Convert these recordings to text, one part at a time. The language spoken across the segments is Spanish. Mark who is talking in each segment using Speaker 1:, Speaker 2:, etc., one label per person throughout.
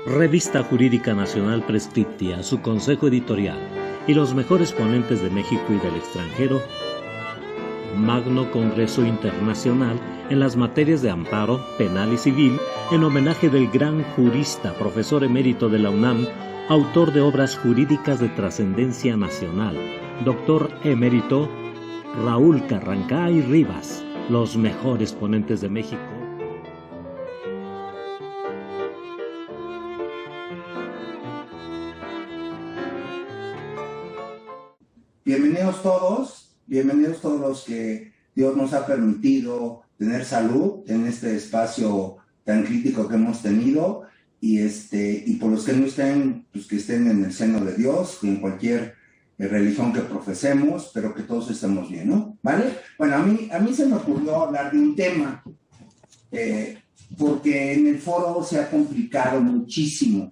Speaker 1: Revista Jurídica Nacional Prescriptia, su consejo editorial y los mejores ponentes de México y del extranjero. Magno Congreso Internacional en las materias de amparo, penal y civil, en homenaje del gran jurista, profesor emérito de la UNAM, autor de obras jurídicas de trascendencia nacional, doctor emérito Raúl Carrancay Rivas, los mejores ponentes de México.
Speaker 2: Bienvenidos todos los que Dios nos ha permitido tener salud en este espacio tan crítico que hemos tenido y por los que no estén, pues que estén en el seno de Dios, en cualquier religión que profesemos, pero que todos estemos bien, ¿no? ¿Vale? Bueno, a mí se me ocurrió hablar de un tema porque en el foro se ha complicado muchísimo.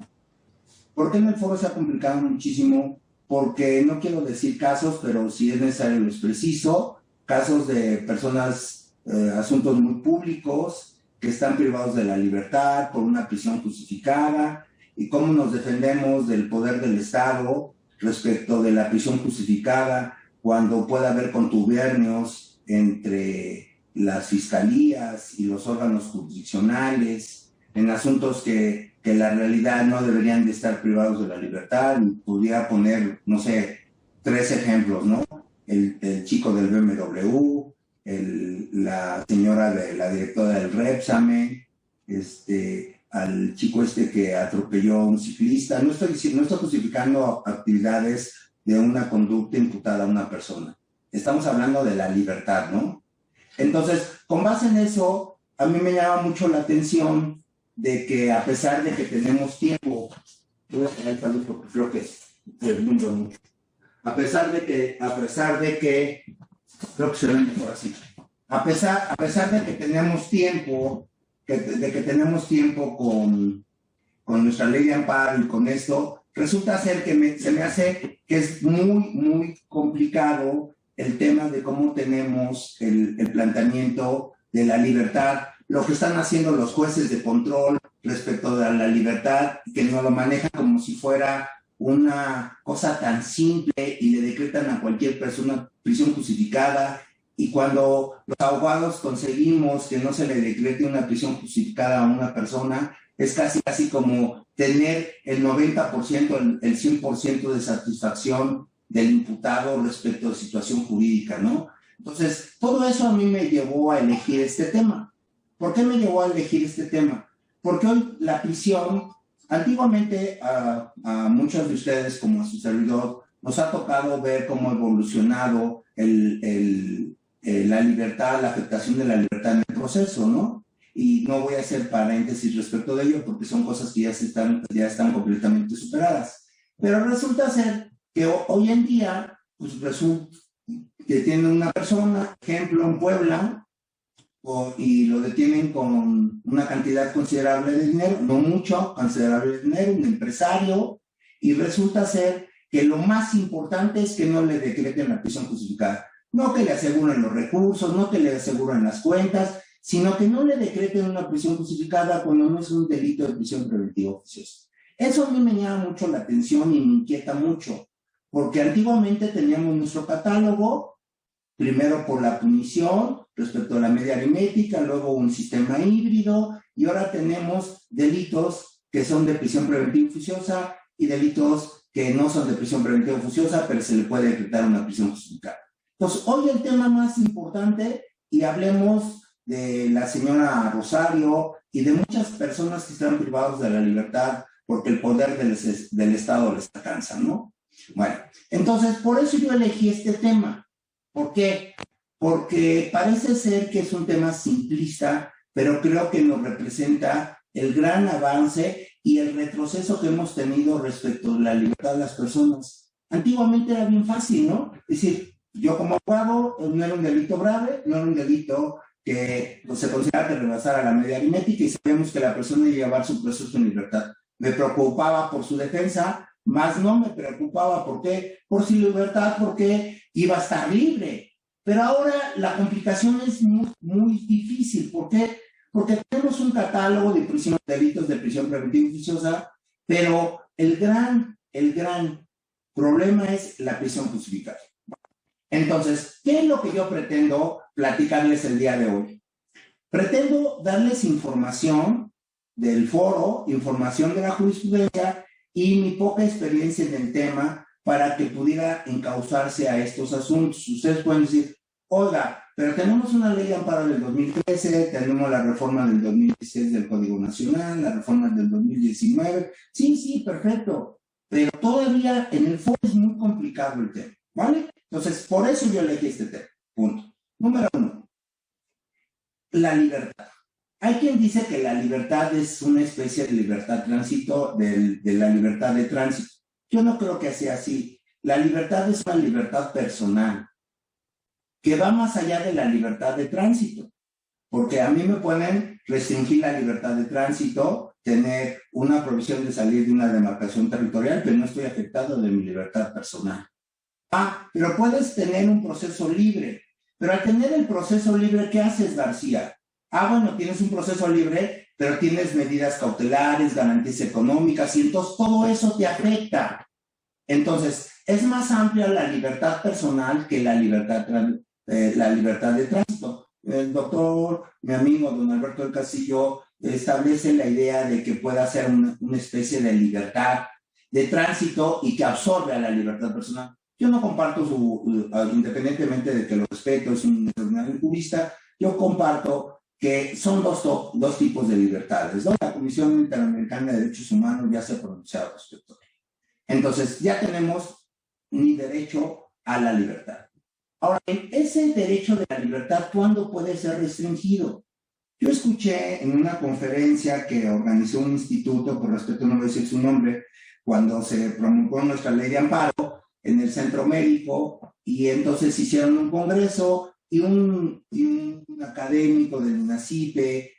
Speaker 2: ¿Por qué en el foro se ha complicado muchísimo? Porque no quiero decir casos, pero si es necesario los preciso, casos de personas, asuntos muy públicos, que están privados de la libertad por una prisión justificada, y cómo nos defendemos del poder del Estado respecto de la prisión justificada, cuando puede haber contubernios entre las fiscalías y los órganos jurisdiccionales, en asuntos que la realidad no deberían de estar privados de la libertad. Y pudiera poner, no sé, 3 ejemplos, ¿no? El chico del BMW, la señora de la directora del Repsamen, al chico que atropelló a un ciclista. No estoy justificando actividades de una conducta imputada a una persona. Estamos hablando de la libertad, ¿no? Entonces, con base en eso, a mí me llama mucho la atención de que a pesar de que tenemos tiempo, voy a poner esta luz porque creo que deslumbra mucho. A pesar de que creo que se ve mejor así. A pesar de que tenemos tiempo, con nuestra ley de amparo y con esto, resulta ser que se me hace que es muy, muy complicado el tema de cómo tenemos el planteamiento de la libertad, lo que están haciendo los jueces de control respecto a la libertad, que no lo manejan como si fuera una cosa tan simple y le decretan a cualquier persona prisión justificada, y cuando los abogados conseguimos que no se le decrete una prisión justificada a una persona, es casi como tener el 90%, el 100% de satisfacción del imputado respecto a situación jurídica, ¿no? Entonces, todo eso a mí me llevó a elegir este tema. ¿Por qué me llevó a elegir este tema? Porque hoy la prisión, antiguamente a muchos de ustedes, como a su servidor, nos ha tocado ver cómo ha evolucionado la libertad, la afectación de la libertad en el proceso, ¿no? Y no voy a hacer paréntesis respecto de ello porque son cosas que ya están completamente superadas. Pero resulta ser que hoy en día, pues resulta que tiene una persona, ejemplo, en Puebla, y lo detienen con una cantidad considerable de dinero, no mucho, considerable de dinero, un empresario, y resulta ser que lo más importante es que no le decreten la prisión justificada. No que le aseguren los recursos, no que le aseguren las cuentas, sino que no le decreten una prisión justificada cuando no es un delito de prisión preventiva oficiosa. Eso a mí me llama mucho la atención y me inquieta mucho, porque antiguamente teníamos nuestro catálogo, primero por la punición respecto a la media aritmética, luego un sistema híbrido, y ahora tenemos delitos que son de prisión preventiva oficiosa y delitos que no son de prisión preventiva oficiosa, pero se le puede decretar una prisión justificada. Entonces, hoy el tema más importante, y hablemos de la señora Rosario y de muchas personas que están privados de la libertad porque el poder del Estado les alcanza, ¿no? Bueno, entonces, por eso yo elegí este tema. ¿Por qué? Porque parece ser que es un tema simplista, pero creo que nos representa el gran avance y el retroceso que hemos tenido respecto a la libertad de las personas. Antiguamente era bien fácil, ¿no? Es decir, yo como abogado no era un delito grave, no era un delito que se consideraba que rebasara la media aritmética y sabíamos que la persona iba a llevar su proceso en libertad. Me preocupaba por su defensa, más no me preocupaba por qué, por su libertad, porque iba a estar libre. Pero ahora la complicación es muy, muy difícil. ¿Por qué? Porque tenemos un catálogo de delitos de prisión preventiva oficiosa Pero el gran problema es la prisión justificada. Entonces, ¿qué es lo que yo pretendo platicarles el día de hoy? Pretendo darles información del foro, información de la jurisprudencia y mi poca experiencia en el tema para que pudiera encauzarse a estos asuntos. Ustedes pueden decir, oiga, pero tenemos una ley de amparo del 2013, tenemos la reforma del 2016 del Código Nacional, la reforma del 2019. Sí, perfecto. Pero todavía en el foro es muy complicado el tema, ¿vale? Entonces, por eso yo elegí este tema. Punto. Número 1. La libertad. Hay quien dice que la libertad es una especie de libertad de tránsito, de la libertad de tránsito. Yo no creo que sea así. La libertad es una libertad personal, que va más allá de la libertad de tránsito. Porque a mí me pueden restringir la libertad de tránsito, tener una provisión de salir de una demarcación territorial, pero no estoy afectado de mi libertad personal. Pero puedes tener un proceso libre. Pero al tener el proceso libre, ¿qué haces, García? Bueno, tienes un proceso libre, pero tienes medidas cautelares, garantías económicas, y entonces todo eso te afecta. Entonces, es más amplia la libertad personal que la libertad de tránsito. El doctor, mi amigo, don Alberto del Castillo, establece la idea de que pueda ser una especie de libertad de tránsito y que absorbe a la libertad personal. Yo no comparto independientemente de que lo respeto, es un extraordinario jurista, yo comparto que son dos tipos de libertades, ¿no? La Comisión Interamericana de Derechos Humanos ya se ha pronunciado respecto a ello. Entonces, ya tenemos mi derecho a la libertad. Ahora, ese derecho de la libertad, ¿cuándo puede ser restringido? Yo escuché en una conferencia que organizó un instituto, por respeto no voy a decir su nombre, cuando se promulgó nuestra ley de amparo en el centro médico, y entonces hicieron un congreso y un académico del INACIPE,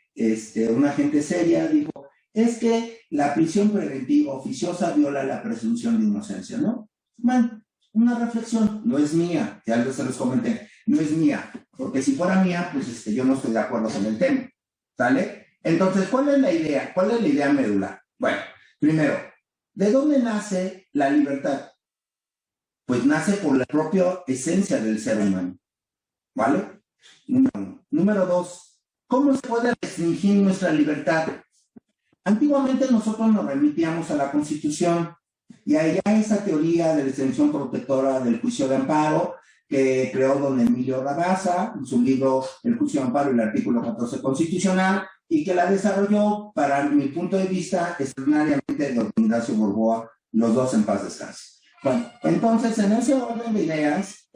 Speaker 2: una gente seria, dijo, es que la prisión preventiva oficiosa viola la presunción de inocencia, ¿no? Bueno, una reflexión, no es mía, ya se los comenté, no es mía, porque si fuera mía, pues yo no estoy de acuerdo con el tema, ¿sale? Entonces, ¿cuál es la idea? ¿Cuál es la idea medular? Bueno, primero, ¿de dónde nace la libertad? Pues nace por la propia esencia del ser humano, ¿vale? Número 1. Número 2, ¿cómo se puede restringir nuestra libertad? Antiguamente nosotros nos remitíamos a la Constitución y allá esa teoría de la extensión protectora del juicio de amparo que creó don Emilio Rabasa en su libro El juicio de amparo y el artículo 14 constitucional, y que la desarrolló, para mi punto de vista, extraordinariamente don Ignacio Borboa, los dos en paz descansen. Bueno, entonces en ese orden de ideas,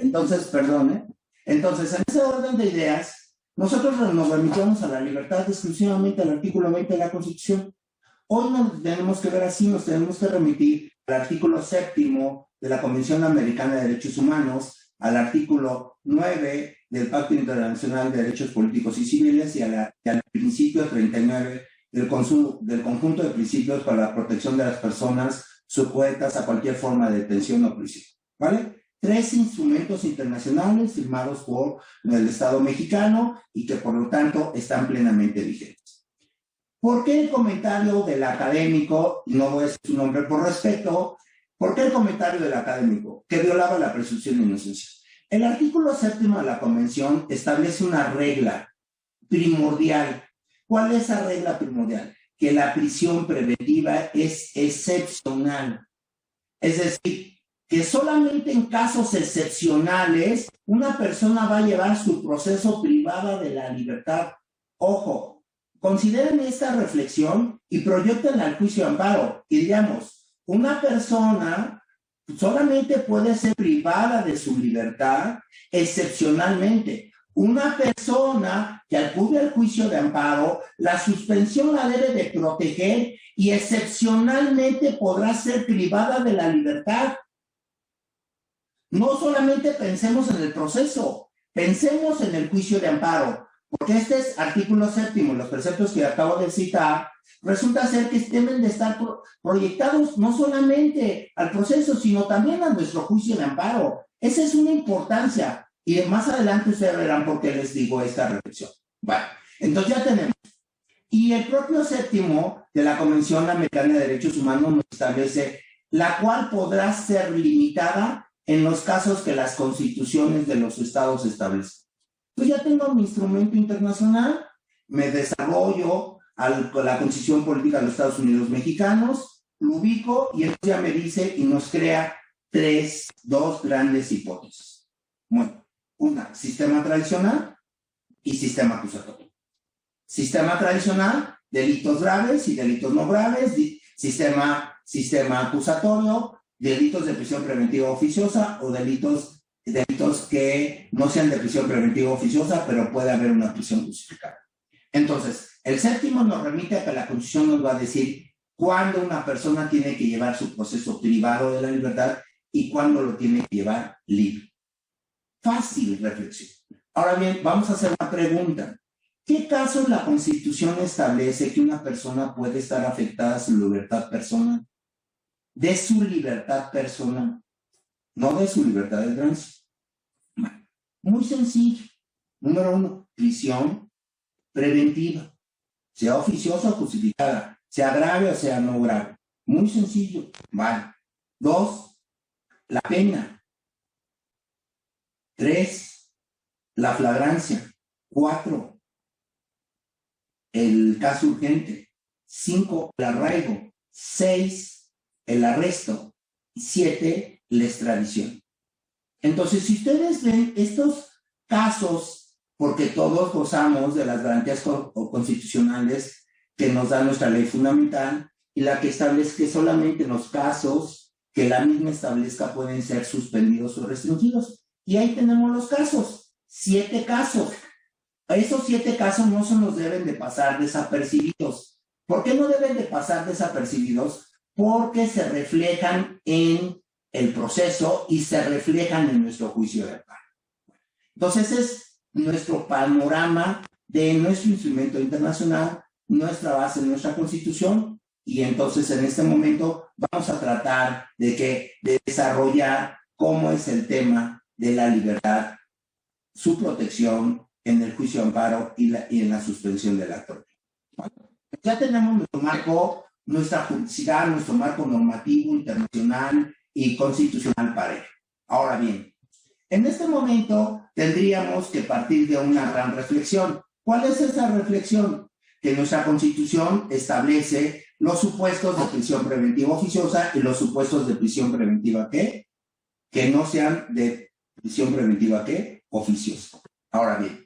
Speaker 2: nosotros nos remitimos a la libertad exclusivamente al artículo 20 de la Constitución. Hoy nos tenemos que ver así, nos tenemos que remitir al artículo 7º de la Convención Americana de Derechos Humanos, al artículo 9 del Pacto Internacional de Derechos Políticos y Civiles y al principio 39 del conjunto de principios para la protección de las personas sujetas a cualquier forma de detención o prisión, ¿vale? 3 instrumentos internacionales firmados por el Estado mexicano y que por lo tanto están plenamente vigentes. ¿Por qué el comentario del académico, no voy a decir su nombre por respeto, por qué el comentario del académico que violaba la presunción de inocencia? El artículo 7º de la Convención establece una regla primordial. ¿Cuál es esa regla primordial? Que la prisión preventiva es excepcional. Es decir, que solamente en casos excepcionales una persona va a llevar su proceso privada de la libertad. Ojo, consideren esta reflexión y proyecten al juicio de amparo. Y digamos, una persona solamente puede ser privada de su libertad excepcionalmente. Una persona que acude al juicio de amparo, la suspensión la debe de proteger y excepcionalmente podrá ser privada de la libertad. No solamente pensemos en el proceso, pensemos en el juicio de amparo, porque este es artículo 7º, los preceptos que acabo de citar, resulta ser que deben de estar proyectados no solamente al proceso, sino también a nuestro juicio de amparo. Esa es una importancia. Y más adelante ustedes verán por qué les digo esta reflexión. Bueno, entonces ya tenemos. Y el propio 7º de la Convención Americana de Derechos Humanos nos establece, la cual podrá ser limitada en los casos que las constituciones de los estados establecen. Pues ya tengo mi instrumento internacional, me desarrollo con la Constitución Política de los Estados Unidos Mexicanos, lo ubico y entonces ya me dice y nos crea dos grandes hipótesis. Bueno, una, sistema tradicional y sistema acusatorio. Sistema tradicional, delitos graves y delitos no graves, sistema acusatorio, delitos de prisión preventiva oficiosa o delitos que no sean de prisión preventiva oficiosa, pero puede haber una prisión justificada. Entonces, el séptimo nos remite a que la Constitución nos va a decir cuándo una persona tiene que llevar su proceso privado de la libertad y cuándo lo tiene que llevar libre. Fácil reflexión. Ahora bien, vamos a hacer una pregunta. ¿Qué casos la Constitución establece que una persona puede estar afectada a su libertad personal? De su libertad personal, no de su libertad de tránsito. Muy sencillo. Número 1, prisión preventiva, sea oficiosa o justificada, sea grave o sea no grave. Muy sencillo. Vale. 2, la pena. 3, la flagrancia. 4, el caso urgente. 5, el arraigo. 6, el arresto. Y 7, la extradición. Entonces, si ustedes ven estos casos, porque todos gozamos de las garantías constitucionales que nos da nuestra ley fundamental y la que establece que solamente en los casos que la misma establezca pueden ser suspendidos o restringidos. Y ahí tenemos los casos, 7 casos. Esos 7 casos no se nos deben de pasar desapercibidos. ¿Por qué no deben de pasar desapercibidos? Porque se reflejan en el proceso y se reflejan en nuestro juicio de amparo. Entonces es nuestro panorama de nuestro instrumento internacional, nuestra base, nuestra Constitución, y entonces en este momento vamos a tratar de desarrollar cómo es el tema de la libertad, su protección en el juicio de amparo y en la suspensión del acto. Ya tenemos nuestro marco, nuestra juridicidad, nuestro marco normativo internacional y constitucional parejo. Ahora bien, en este momento tendríamos que partir de una gran reflexión. ¿Cuál es esa reflexión? Que nuestra Constitución establece los supuestos de prisión preventiva oficiosa y los supuestos de prisión preventiva que no sean de prisión preventiva oficiosa. Ahora bien,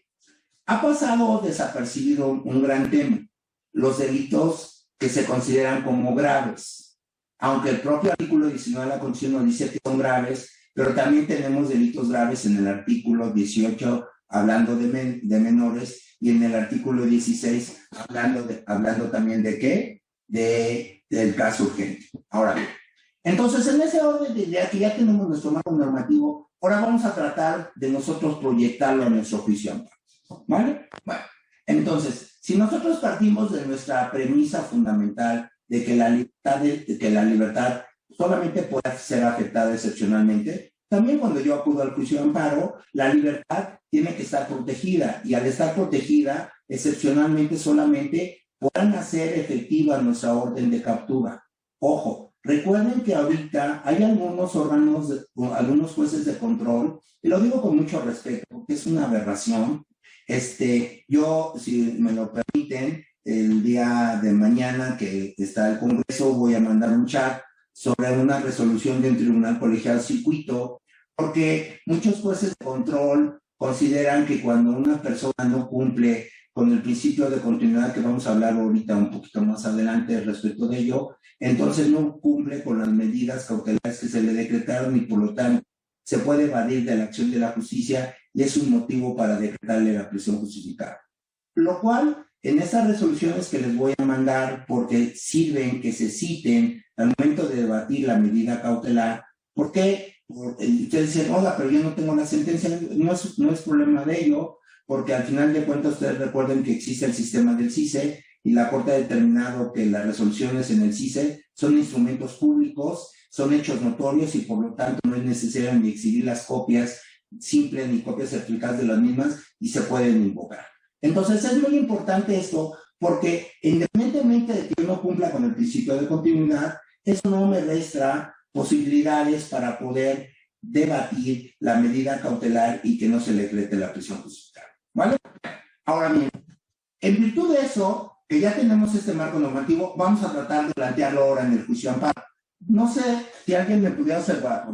Speaker 2: ha pasado desapercibido un gran tema, los delitos que se consideran como graves. Aunque el propio artículo 19 de la Constitución nos dice que son graves, pero también tenemos delitos graves en el artículo 18 hablando de menores y en el artículo 16 hablando también de ¿qué? Del caso urgente. Ahora bien, entonces en ese orden de idea que ya tenemos nuestro marco normativo, ahora vamos a tratar de nosotros proyectarlo a nuestro juicio. ¿Vale? Bueno, entonces, si nosotros partimos de nuestra premisa fundamental de que la libertad solamente puede ser afectada excepcionalmente, también cuando yo acudo al juicio de amparo, la libertad tiene que estar protegida, y al estar protegida, excepcionalmente solamente podrán hacer efectiva nuestra orden de captura. Ojo, recuerden que ahorita hay algunos órganos, algunos jueces de control, y lo digo con mucho respeto, porque es una aberración. Yo, si me lo permiten, el día de mañana que está el Congreso, voy a mandar un chat sobre una resolución de un tribunal colegiado circuito, porque muchos jueces de control consideran que cuando una persona no cumple con el principio de continuidad, que vamos a hablar ahorita un poquito más adelante respecto de ello, entonces no cumple con las medidas cautelares que se le decretaron y por lo tanto se puede evadir de la acción de la justicia y es un motivo para decretarle la prisión justificada. Lo cual, en estas resoluciones que les voy a mandar, porque sirven que se citen al momento de debatir la medida cautelar, porque ustedes dicen, hola, pero yo no tengo la sentencia, no es problema de ello, porque al final de cuentas ustedes recuerden que existe el sistema del CICE y la Corte ha determinado que las resoluciones en el CICE son instrumentos públicos, son hechos notorios y por lo tanto no es necesario ni exhibir las copias simples ni copias certificadas de las mismas y se pueden invocar. Entonces es muy importante esto porque independientemente de que yo no cumpla con el principio de continuidad, eso no me resta posibilidades para poder debatir la medida cautelar y que no se le decrete la prisión justificada, ¿vale? Ahora bien, en virtud de eso, que ya tenemos este marco normativo, vamos a tratar de plantearlo ahora en el juicio de amparo. No sé si alguien me pudiera observar,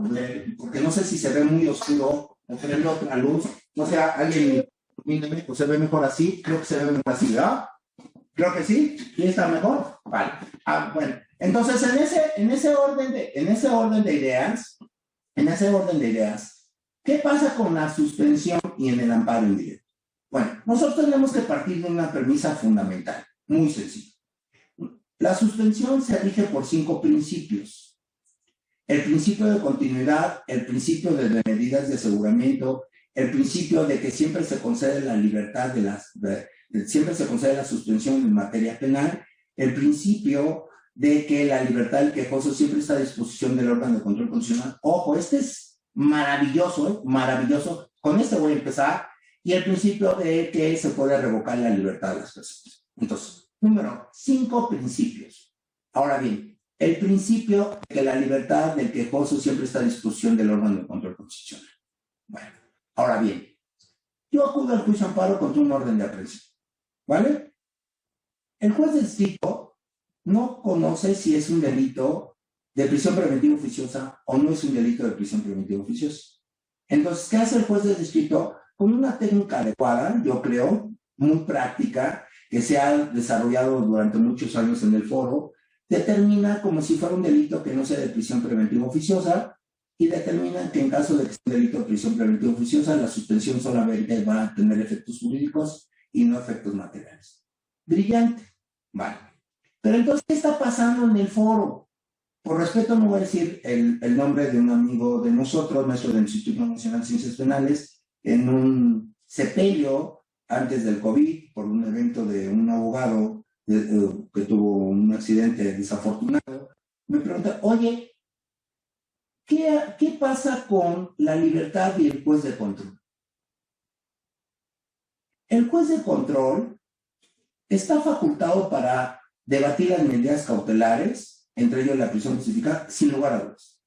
Speaker 2: porque no sé si se ve muy oscuro o prendo otra luz. No sé, alguien ilumíneme, o se ve mejor así. Creo que se ve mejor así, ¿verdad? Creo que sí. ¿Sí está mejor? Vale. Bueno, entonces en ese orden de ideas, ¿qué pasa con la suspensión y en el amparo indirecto? Bueno, nosotros tenemos que partir de una premisa fundamental, muy sencilla. La suspensión se rige por 5 principios. El principio de continuidad, el principio de medidas de aseguramiento, el principio de que siempre se concede la libertad siempre se concede la suspensión en materia penal, el principio de que la libertad del quejoso siempre está a disposición del órgano de control constitucional. Ojo, este es maravilloso, maravilloso. Con este voy a empezar. Y el principio de que se puede revocar la libertad de las personas. Entonces, número 5 principios. Ahora bien, el principio de que la libertad del quejoso siempre está a disposición del órgano de control constitucional. Bueno, ahora bien, yo acudo al juicio de amparo contra un orden de aprehensión, ¿vale? El juez de distrito no conoce si es un delito de prisión preventiva oficiosa o no es un delito de prisión preventiva oficiosa. Entonces, ¿qué hace el juez de distrito? Con una técnica adecuada, yo creo, muy práctica, que se ha desarrollado durante muchos años en el foro, determina como si fuera un delito que no sea de prisión preventiva oficiosa y determina que en caso de que sea un delito de prisión preventiva oficiosa, la suspensión solamente va a tener efectos jurídicos y no efectos materiales. Brillante. Vale. Pero entonces, ¿qué está pasando en el foro? Por respeto no voy a decir el nombre de un amigo de nosotros, maestro del Instituto Nacional de Ciencias Penales, en un sepelio antes del COVID, por un evento de un abogado que tuvo un accidente desafortunado, me pregunta, oye, ¿qué pasa con la libertad y el juez de control? El juez de control está facultado para debatir las medidas cautelares, entre ellos la prisión justificada, sin lugar a dudas.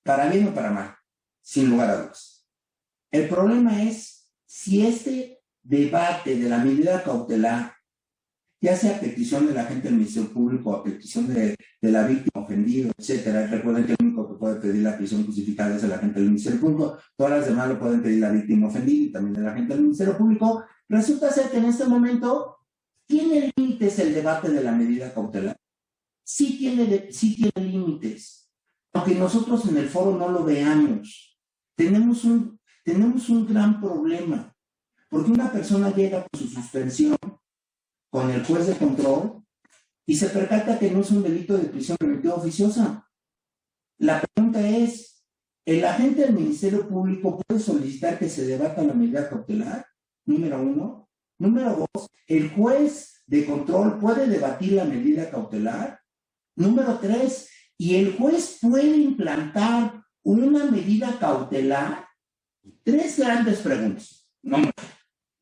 Speaker 2: Para bien o para mal, sin lugar a dudas. El problema es si este debate de la medida cautelar, ya sea a petición del agente del Ministerio Público o a petición de la víctima ofendida, etcétera. Recuerden que el único que puede pedir la prisión justificada es el agente del Ministerio Público, todas las demás lo pueden pedir la víctima ofendida y también el agente del Ministerio Público. Resulta ser que en este momento tiene límites el debate de la medida cautelar. Sí tiene límites, aunque nosotros en el foro no lo veamos. Tenemos un gran problema, porque una persona llega con su suspensión con el juez de control y se percata que no es un delito de prisión preventiva oficiosa. La pregunta es, ¿el agente del Ministerio Público puede solicitar que se debata la medida cautelar? Número 1. Número 2, ¿el juez de control puede debatir la medida cautelar? Número 3, ¿y el juez puede implantar una medida cautelar? 3 grandes preguntas.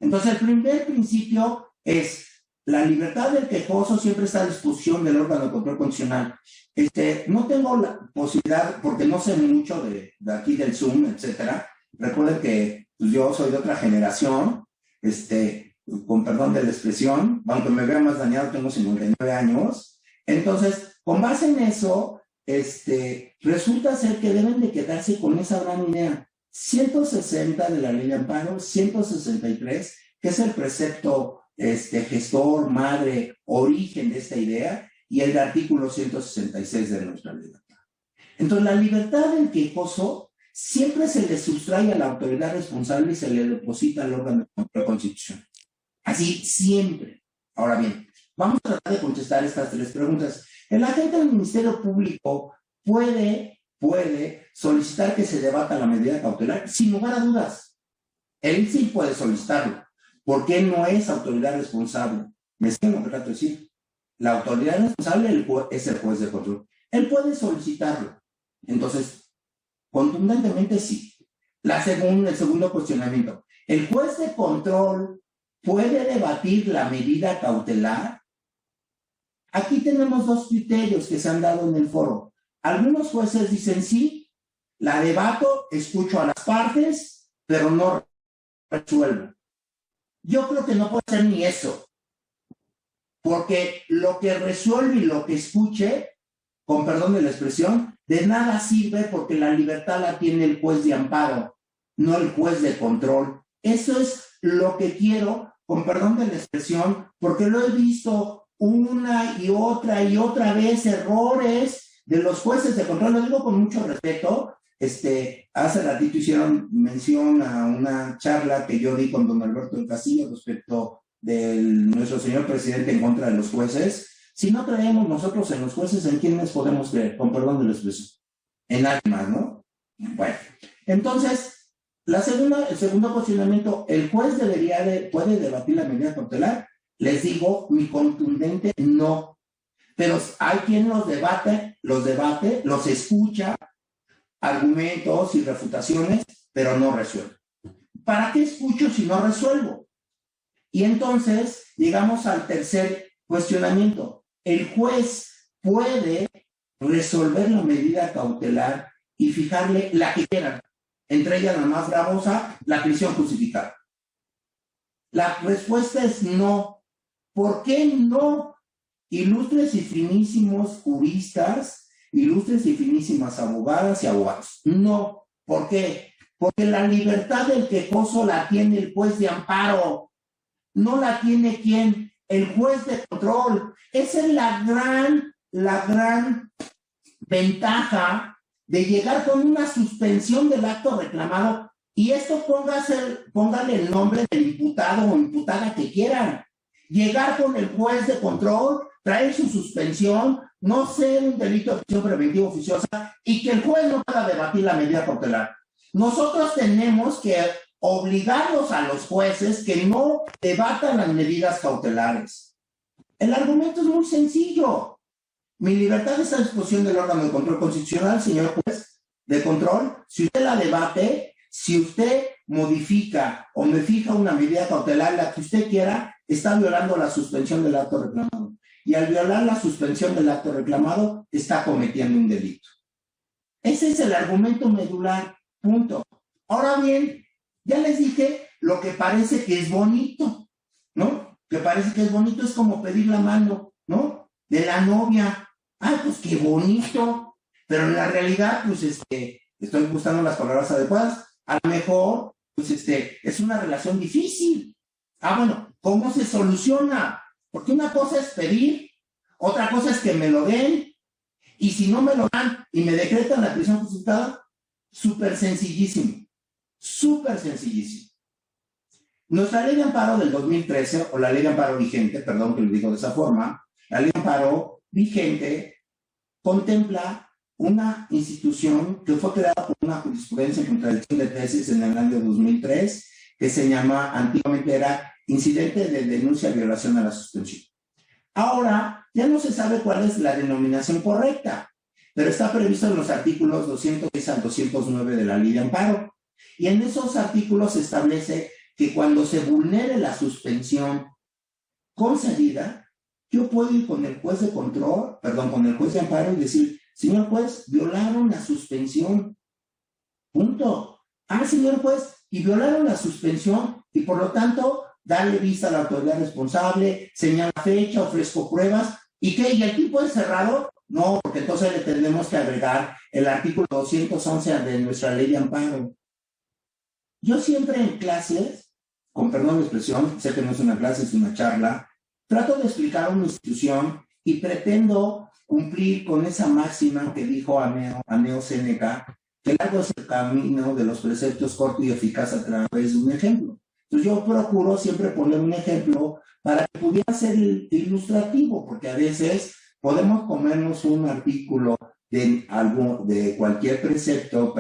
Speaker 2: Entonces, el primer principio es la libertad del quejoso siempre está a disposición del órgano de control constitucional. No tengo la posibilidad, porque no sé mucho de aquí del Zoom, etcétera. Recuerden que pues, yo soy de otra generación, con perdón de la expresión, aunque me vea más dañado, tengo 59 años. Entonces, con base en eso, resulta ser que deben de quedarse con esa gran idea. 160 de la ley de amparo, 163, que es el precepto gestor, madre, origen de esta idea, y el artículo 166 de nuestra ley de amparo. Entonces, la libertad del quejoso siempre se le sustrae a la autoridad responsable y se le deposita al órgano de control constitucional. Así, siempre. Ahora bien, vamos a tratar de contestar estas 3 preguntas. El agente del Ministerio Público puede solicitar que se debata la medida cautelar, sin lugar a dudas. Él sí puede solicitarlo, porque no es autoridad responsable. ¿Me entienden lo que trato de decir? La autoridad responsable es el juez de control. Él puede solicitarlo. Entonces, contundentemente sí. El segundo cuestionamiento. ¿El juez de control ¿puede debatir la medida cautelar? Aquí tenemos dos criterios que se han dado en el foro. Algunos jueces dicen sí, la debato, escucho a las partes, pero no resuelvo. Yo creo que no puede ser ni eso, porque lo que resuelve y lo que escuche, con perdón de la expresión, de nada sirve porque la libertad la tiene el juez de amparo, no el juez de control. Eso es lo que quiero, con perdón de la expresión, porque lo he visto una y otra vez, errores de los jueces de control. Lo digo con mucho respeto. Hace ratito hicieron mención a una charla que yo di con don Alberto del Castillo respecto de nuestro señor presidente en contra de los jueces. Si no creemos nosotros en los jueces, ¿en quiénes podemos creer? Con perdón de la expresión. En alguien más, ¿no? Bueno, entonces, el segundo cuestionamiento, ¿el juez puede debatir la medida cautelar? Les digo, mi contundente no. Pero hay quien los debate, los escucha, argumentos y refutaciones, pero no resuelve. ¿Para qué escucho si no resuelvo? Y entonces llegamos al tercer cuestionamiento. ¿El juez puede resolver la medida cautelar y fijarle la que quieran? Entre ellas la más gravosa, la prisión justificada. La respuesta es no. ¿Por qué no? Ilustres y finísimos juristas, ilustres y finísimas abogadas y abogados. No. ¿Por qué? Porque la libertad del quejoso la tiene el juez de amparo. No la tiene ¿quién? El juez de control. Esa es la gran ventaja de llegar con una suspensión del acto reclamado. Y esto póngale el nombre del imputado o imputada que quieran. Llegar con el juez de control, traer su suspensión, no ser un delito de prisión preventiva oficiosa y que el juez no pueda debatir la medida cautelar. Nosotros tenemos que obligarlos a los jueces que no debatan las medidas cautelares. El argumento es muy sencillo. Mi libertad está a disposición del órgano de control constitucional, señor juez de control. Si usted la debate, si usted modifica o me fija una medida cautelar, la que usted quiera, está violando la suspensión del acto reclamado. Y al violar la suspensión del acto reclamado, está cometiendo un delito. Ese es el argumento medular, punto. Ahora bien, ya les dije lo que parece que es bonito, ¿no? Que parece que es bonito, es como pedir la mano, ¿no? De la novia. Ah, pues qué bonito. Pero en la realidad, pues estoy buscando las palabras adecuadas. A lo mejor, pues es una relación difícil. Ah, bueno, ¿cómo se soluciona? Porque una cosa es pedir, otra cosa es que me lo den, y si no me lo dan y me decretan la prisión justificada, súper sencillísimo, súper sencillísimo. Nuestra ley de amparo del 2013, o la ley de amparo vigente, perdón que lo digo de esa forma, la ley de amparo vigente contempla una institución que fue creada por una jurisprudencia en contradicción de tesis en el año 2003, que se llama, antiguamente era incidente de denuncia violación a la suspensión. Ahora, ya no se sabe cuál es la denominación correcta, pero está previsto en los artículos 206 al 209 de la ley de amparo. Y en esos artículos se establece que cuando se vulnere la suspensión concedida, yo puedo ir con el juez de control, con el juez de amparo y decir, señor juez, violaron la suspensión. Punto. Ah, señor juez, y violaron la suspensión y por lo tanto darle vista a la autoridad responsable, señala fecha, ofrezco pruebas. ¿Y qué? ¿Y el tipo encerrado? No, porque entonces le tenemos que agregar el artículo 211 de nuestra ley de amparo. Yo siempre en clases, con perdón de expresión, sé que no es una clase, es una charla, trato de explicar una institución y pretendo cumplir con esa máxima que dijo Aneo Séneca, que largo es el camino de los preceptos corto y eficaz a través de un ejemplo. Entonces yo procuro siempre poner un ejemplo para que pudiera ser ilustrativo, porque a veces podemos comernos un artículo de cualquier precepto,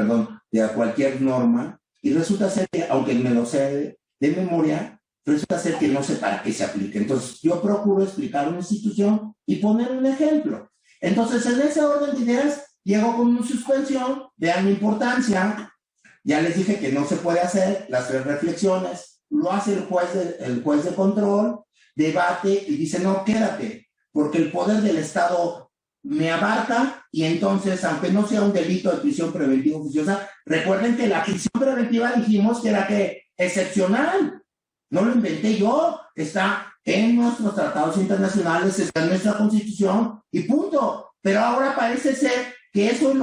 Speaker 2: de cualquier norma, y resulta ser que, aunque me lo sé de memoria, resulta ser que no sé para qué se aplica. Entonces yo procuro explicar una institución y poner un ejemplo. Entonces en ese orden de ideas, llego con una suspensión, vean mi importancia, ya les dije que no se puede hacer las tres reflexiones, lo hace el juez de control, debate y dice, no, quédate, porque el poder del Estado me abarca y entonces, aunque no sea un delito de prisión preventiva oficiosa, recuerden que la prisión preventiva dijimos que era que excepcional, no lo inventé yo, está en nuestros tratados internacionales, está en nuestra Constitución y punto. Pero ahora parece ser que eso es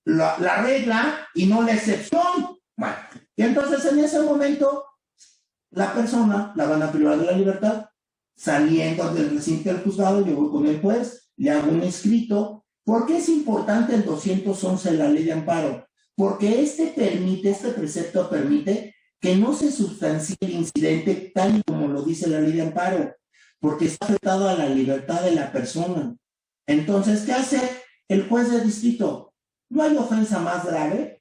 Speaker 2: la regla y no la excepción. Bueno, y entonces en ese momento la persona la van a privar de la libertad. Saliendo del recinto del juzgado, yo voy con el juez, le hago un escrito. ¿Por qué es importante el 211 de la ley de amparo? Porque este precepto permite que no se sustancie el incidente tal y como lo dice la ley de amparo, porque está afectado a la libertad de la persona. Entonces, ¿qué hace el juez de distrito? No hay ofensa más grave,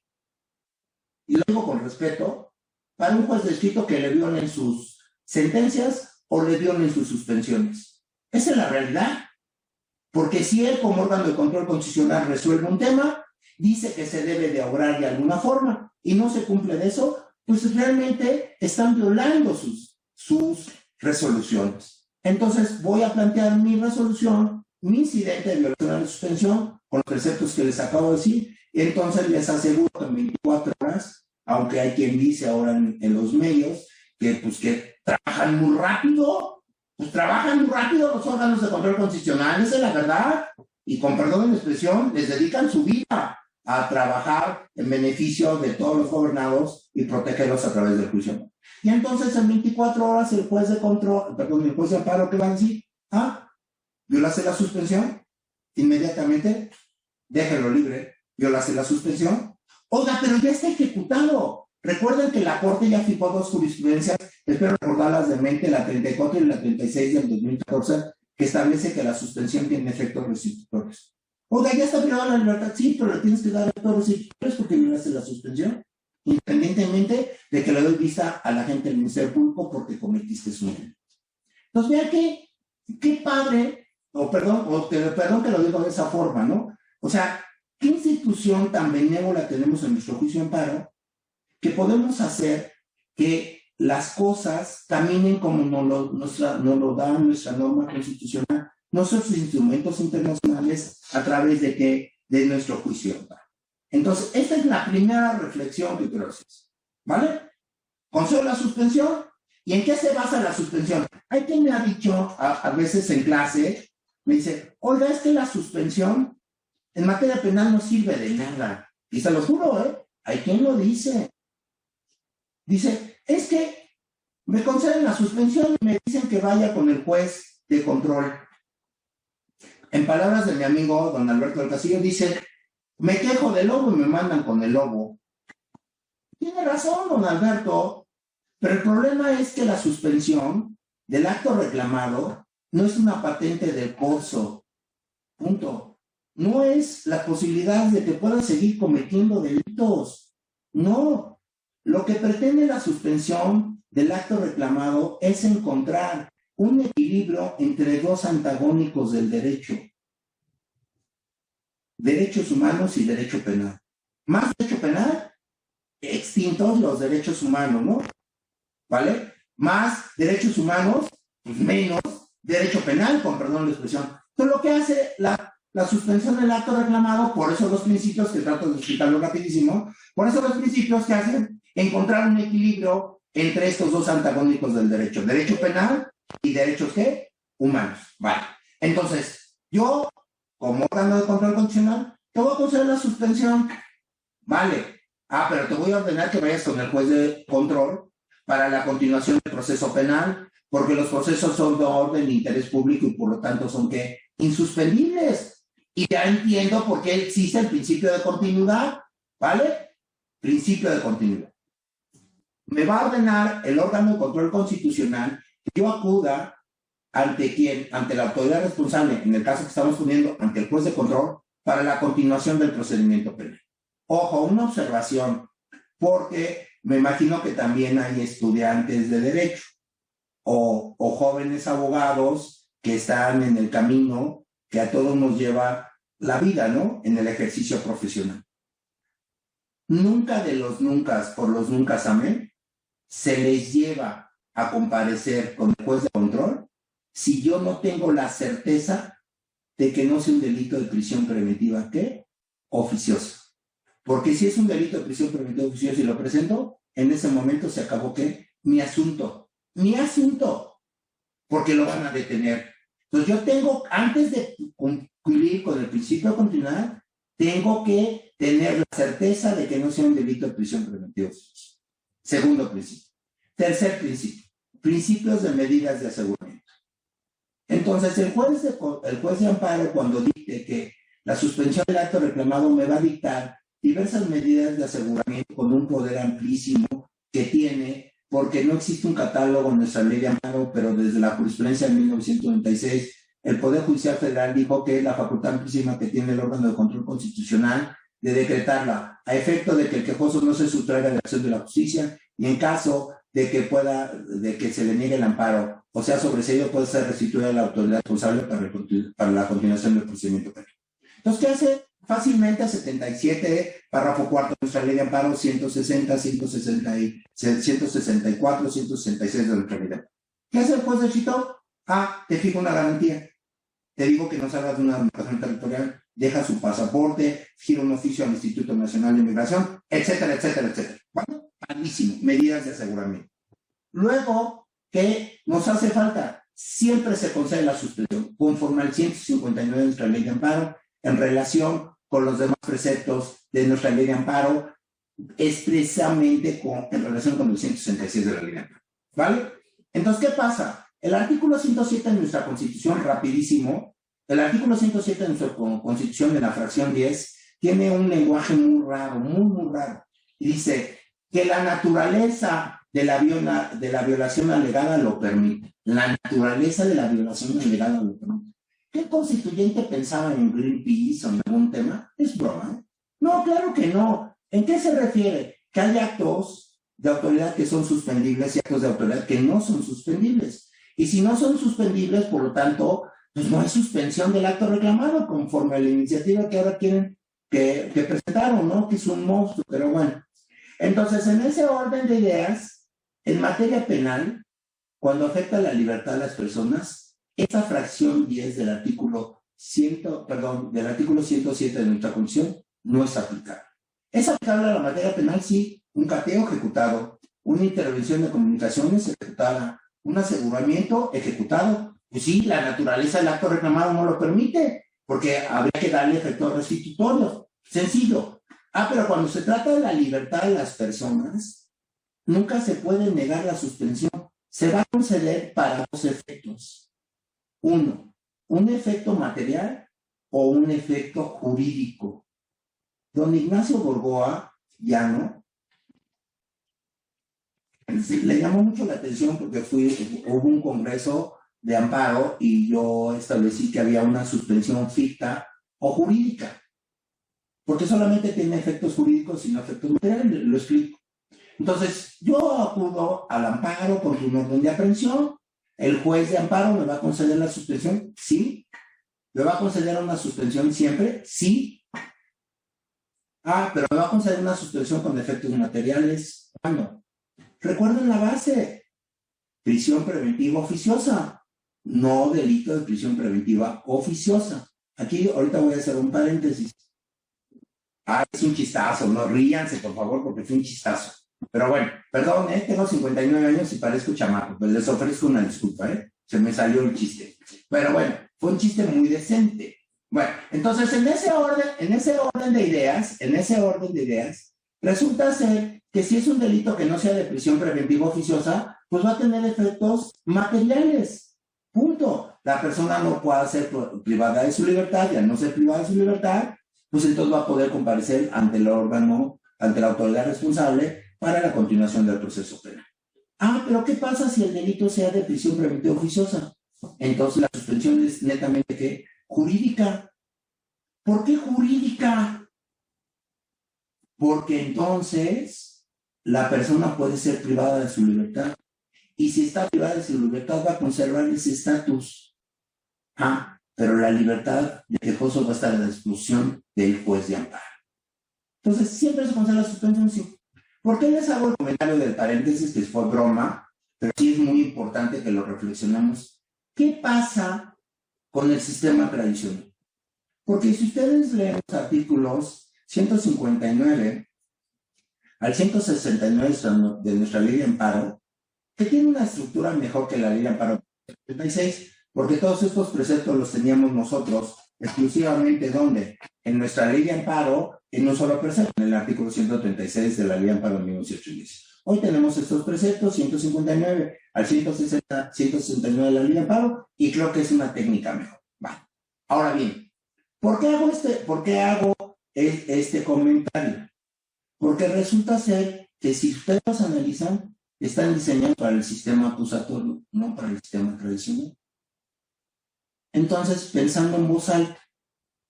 Speaker 2: y lo digo con respeto, para un juez de distrito que le violen sus sentencias o le violen sus suspensiones. Esa es la realidad. Porque si él, como órgano de control constitucional, resuelve un tema, dice que se debe de obrar de alguna forma y no se cumple de eso, pues realmente están violando sus resoluciones. Entonces voy a plantear mi resolución, mi incidente de violación a la suspensión, con los preceptos que les acabo de decir, y entonces les aseguro que en 24 horas, aunque hay quien dice ahora en los medios que trabajan muy rápido, pues trabajan muy rápido los órganos de control constitucional, esa es la verdad, y con perdón de la expresión, les dedican su vida a trabajar en beneficio de todos los gobernados y protegerlos a través del juicio. Y entonces en 24 horas el juez de amparo, ¿qué va a decir? Violase la suspensión, inmediatamente, déjelo libre, violase la suspensión. Oiga, pero ya está ejecutado. Recuerden que la Corte ya fijó dos jurisprudencias, espero recordarlas de mente, la 34 y la 36 del 2014, que establece que la suspensión tiene efectos restitutorios. Oiga, ya está privada la libertad, sí, pero le tienes que dar efectos restitutorios porque violaste la suspensión, independientemente de que le doy vista a la gente del Ministerio Público porque cometiste su delito. Entonces, vean qué padre, perdón que lo digo de esa forma, ¿no? O sea, ¿qué institución tan benévola tenemos en nuestro juicio de amparo que podemos hacer que las cosas caminen como nos lo da nuestra norma constitucional, nuestros instrumentos internacionales a través de nuestro juicio de amparo? Entonces, esta es la primera reflexión que quiero hacer, ¿vale? Concedo la suspensión. ¿Y en qué se basa la suspensión? Hay quien me ha dicho a veces en clase, me dice, oiga, es que la suspensión en materia penal no sirve de nada. Y se lo juro, hay quien lo dice. Dice, es que me conceden la suspensión y me dicen que vaya con el juez de control. En palabras de mi amigo don Alberto del Castillo, dice, me quejo del lobo y me mandan con el lobo. Tiene razón, don Alberto, pero el problema es que la suspensión del acto reclamado no es una patente del corso. Punto. No es la posibilidad de que puedan seguir cometiendo delitos. No. Lo que pretende la suspensión del acto reclamado es encontrar un equilibrio entre dos antagónicos del derecho. Derechos humanos y derecho penal. Más derecho penal, extintos los derechos humanos, ¿no? ¿Vale? Más derechos humanos, pues menos derecho penal, con perdón de la expresión. Entonces, lo que hace la suspensión del acto reclamado, por eso los principios, que trato de explicarlo rapidísimo, por eso los principios que hacen encontrar un equilibrio entre estos dos antagónicos del derecho penal y derechos, ¿qué? Humanos. Vale. Entonces, yo, como órgano de control constitucional, te voy a conceder la suspensión. Vale. Pero te voy a ordenar que vayas con el juez de control para la continuación del proceso penal, porque los procesos son de orden de interés público y por lo tanto son, ¿qué? Insuspendibles. Y ya entiendo por qué existe el principio de continuidad, ¿vale? Principio de continuidad. Me va a ordenar el órgano de control constitucional que yo acuda ante quién, ante la autoridad responsable, en el caso que estamos poniendo, ante el juez de control, para la continuación del procedimiento penal. Ojo, una observación, porque me imagino que también hay estudiantes de derecho o jóvenes abogados que están en el camino que a todos nos lleva la vida, ¿no? En el ejercicio profesional. Nunca de los nunca, por los nunca, amén, se les lleva a comparecer con el juez de control si yo no tengo la certeza de que no sea un delito de prisión preventiva, ¿qué? Oficiosa. Porque si es un delito de prisión preventiva oficiosa y lo presento, en ese momento se acabó, ¿qué? Mi asunto, porque lo van a detener. Entonces yo tengo, antes de cumplir con el principio de continuidad, tengo que tener la certeza de que no sea un delito de prisión preventiva oficiosa. Segundo principio. Tercer principio. Principios de medidas de aseguramiento. Entonces, el juez de amparo, cuando dice que la suspensión del acto reclamado me va a dictar diversas medidas de aseguramiento con un poder amplísimo que tiene, porque no existe un catálogo en nuestra ley de amparo, pero desde la jurisprudencia de 1996, el Poder Judicial Federal dijo que es la facultad amplísima que tiene el órgano de control constitucional de decretarla, a efecto de que el quejoso no se sustraiga de la acción de la justicia, y en caso de que se le niegue el amparo, o sea, sobreseído, puede ser restituida a la autoridad responsable para la continuación del procedimiento penal. Entonces, ¿qué hace? Fácilmente a 77, párrafo cuarto de nuestra ley de amparo, 160, 164, 166 de nuestra ley de amparo. ¿Qué hace el juez de Chito? Te fijo una garantía. Te digo que no salgas de una demarcación territorial, deja su pasaporte, gira un oficio al Instituto Nacional de Inmigración, etcétera, etcétera, etcétera. Bueno, padrísimo, medidas de aseguramiento. Luego, ¿qué nos hace falta? Siempre se concede la suspensión, conforme al 159 de nuestra ley de amparo, en relación con los demás preceptos de nuestra ley de amparo, expresamente en relación con el 166 de la ley de amparo. ¿Vale? Entonces, ¿qué pasa? El artículo 107 de nuestra Constitución, rapidísimo, el artículo 107 de nuestra Constitución, en la fracción 10, tiene un lenguaje muy raro, muy raro. Y dice que la naturaleza de la violación alegada lo permite. La naturaleza de la violación alegada lo permite. ¿Qué constituyente pensaba en Greenpeace o en algún tema? Es broma, ¿eh? No, claro que no. ¿En qué se refiere? Que hay actos de autoridad que son suspendibles y actos de autoridad que no son suspendibles. Y si no son suspendibles, por lo tanto, pues no hay suspensión del acto reclamado, conforme a la iniciativa que ahora quieren que presentaron, ¿no? Que es un monstruo, pero bueno. Entonces, en ese orden de ideas, en materia penal, cuando afecta la libertad de las personas, esa fracción 10 del artículo 107 de nuestra Constitución no es aplicable. ¿Es aplicable a la materia penal? Sí. Un cateo ejecutado, una intervención de comunicaciones ejecutada, un aseguramiento ejecutado. Pues sí, la naturaleza del acto reclamado no lo permite, porque habría que darle efectos restitutorios. Sencillo. Pero cuando se trata de la libertad de las personas, nunca se puede negar la suspensión. Se va a conceder para dos efectos. Uno, un efecto material o un efecto jurídico. Don Ignacio Borgoa Llano le llamó mucho la atención porque hubo un congreso de amparo y yo establecí que había una suspensión ficta o jurídica, porque solamente tiene efectos jurídicos y no efectos materiales. Lo explico. Entonces, yo acudo al amparo con un orden de aprehensión. ¿El juez de amparo me va a conceder la suspensión? Sí. ¿Me va a conceder una suspensión siempre? Sí. Pero me va a conceder una suspensión con efectos materiales. ¿Cuándo? Recuerden la base. Prisión preventiva oficiosa. No delito de prisión preventiva oficiosa. Aquí ahorita voy a hacer un paréntesis. Es un chistazo. No ríanse, por favor, porque fue un chistazo. Pero bueno, perdón, tengo 59 años y parezco chamaco, pues les ofrezco una disculpa, se me salió el chiste. Pero bueno, fue un chiste muy decente. Bueno, entonces en ese orden de ideas, resulta ser que si es un delito que no sea de prisión preventiva oficiosa, pues va a tener efectos materiales. Punto. La persona no puede ser privada de su libertad, y al no ser privada de su libertad, pues entonces va a poder comparecer ante el órgano, ante la autoridad responsable, para la continuación del proceso penal. Pero ¿qué pasa si el delito sea de prisión preventiva oficiosa? Entonces la suspensión es netamente ¿qué? Jurídica. ¿Por qué jurídica? Porque entonces la persona puede ser privada de su libertad. Y si está privada de su libertad va a conservar ese estatus. Pero la libertad de quejoso va a estar a la disposición del juez de amparo. Entonces siempre se conserva la suspensión, sí. ¿Por qué les hago el comentario del paréntesis que fue broma? pero sí es muy importante que lo reflexionemos. ¿Qué pasa con el sistema tradicional? Porque si ustedes leen los artículos 159 al 169 de nuestra ley de amparo, que tiene una estructura mejor que la ley de amparo 36, porque todos estos preceptos los teníamos nosotros exclusivamente, ¿dónde? En nuestra ley de amparo, en un solo precepto, en el artículo 136 de la ley de amparo de 1910. Hoy tenemos estos preceptos, 159 al 169 de la ley de amparo, y creo que es una técnica mejor. Vale. Ahora bien, ¿por qué hago este comentario? Porque resulta ser que si ustedes los analizan, están diseñados para el sistema acusatorio, no para el sistema tradicional. Entonces, pensando en voz alta,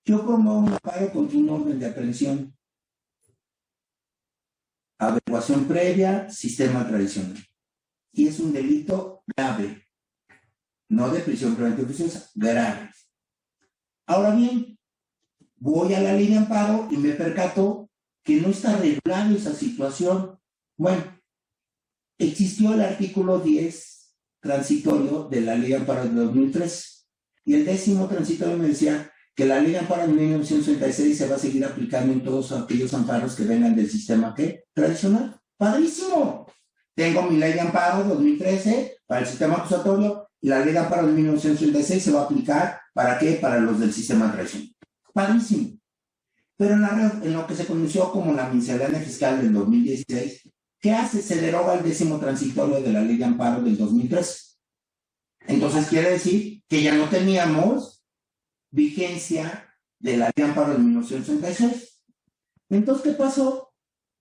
Speaker 2: yo promuevo un amparo contra un orden de aprehensión. Averiguación previa, sistema tradicional. Y es un delito grave, no de prisión preventiva oficiosa, grave. Ahora bien, voy a la ley de amparo y me percato que no está regulada esa situación. Bueno, existió el artículo 10 transitorio de la ley de amparo de 2003 y el 10º transitorio me decía que la ley de amparo de 1966 se va a seguir aplicando en todos aquellos amparos que vengan del sistema ¿qué? Tradicional. ¡Padrísimo! Tengo mi ley de amparo 2013 para el sistema acusatorio y la ley de amparo de 1966 se va a aplicar ¿para qué? Para los del sistema tradicional. ¡Padrísimo! Pero en lo que se conoció como la miscelánea fiscal del 2016, ¿qué hace? Se deroga el 10º transitorio de la ley de amparo del 2013. Entonces quiere decir que ya no teníamos vigencia de la ley de amparo de 1966. Entonces, ¿qué pasó?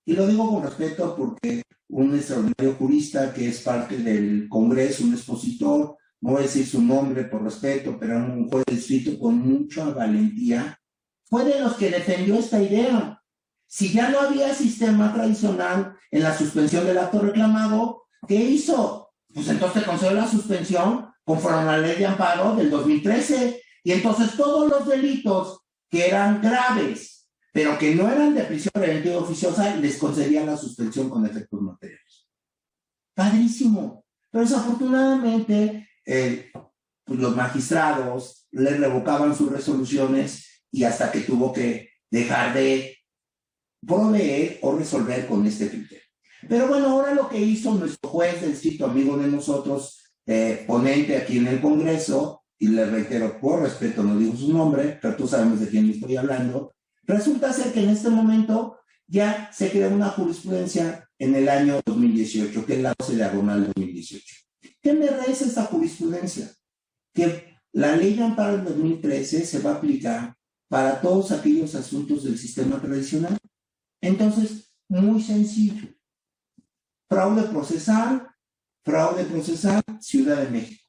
Speaker 2: Y lo digo con respeto porque un extraordinario jurista que es parte del Congreso, un expositor, no voy a decir su nombre por respeto, pero un juez de distrito con mucha valentía, fue de los que defendió esta idea. Si ya no había sistema tradicional en la suspensión del acto reclamado, ¿qué hizo? Pues entonces concedió la suspensión conforme a la ley de amparo del 2013. Y entonces todos los delitos que eran graves, pero que no eran de prisión preventiva oficiosa, les concedían la suspensión con efectos materiales. Padrísimo. Pero desafortunadamente, pues los magistrados les revocaban sus resoluciones y hasta que tuvo que dejar de proveer o resolver con este criterio. Pero bueno, ahora lo que hizo nuestro juez del distrito, amigo de nosotros, ponente aquí en el Congreso, y le reitero, por respeto, no digo su nombre, pero tú sabemos de quién estoy hablando, resulta ser que en este momento ya se creó una jurisprudencia en el año 2018, que es la 12/2018. ¿Qué me reza esta jurisprudencia? Que la ley de amparo del 2013 se va a aplicar para todos aquellos asuntos del sistema tradicional. Entonces, muy sencillo. Fraude procesal, Ciudad de México.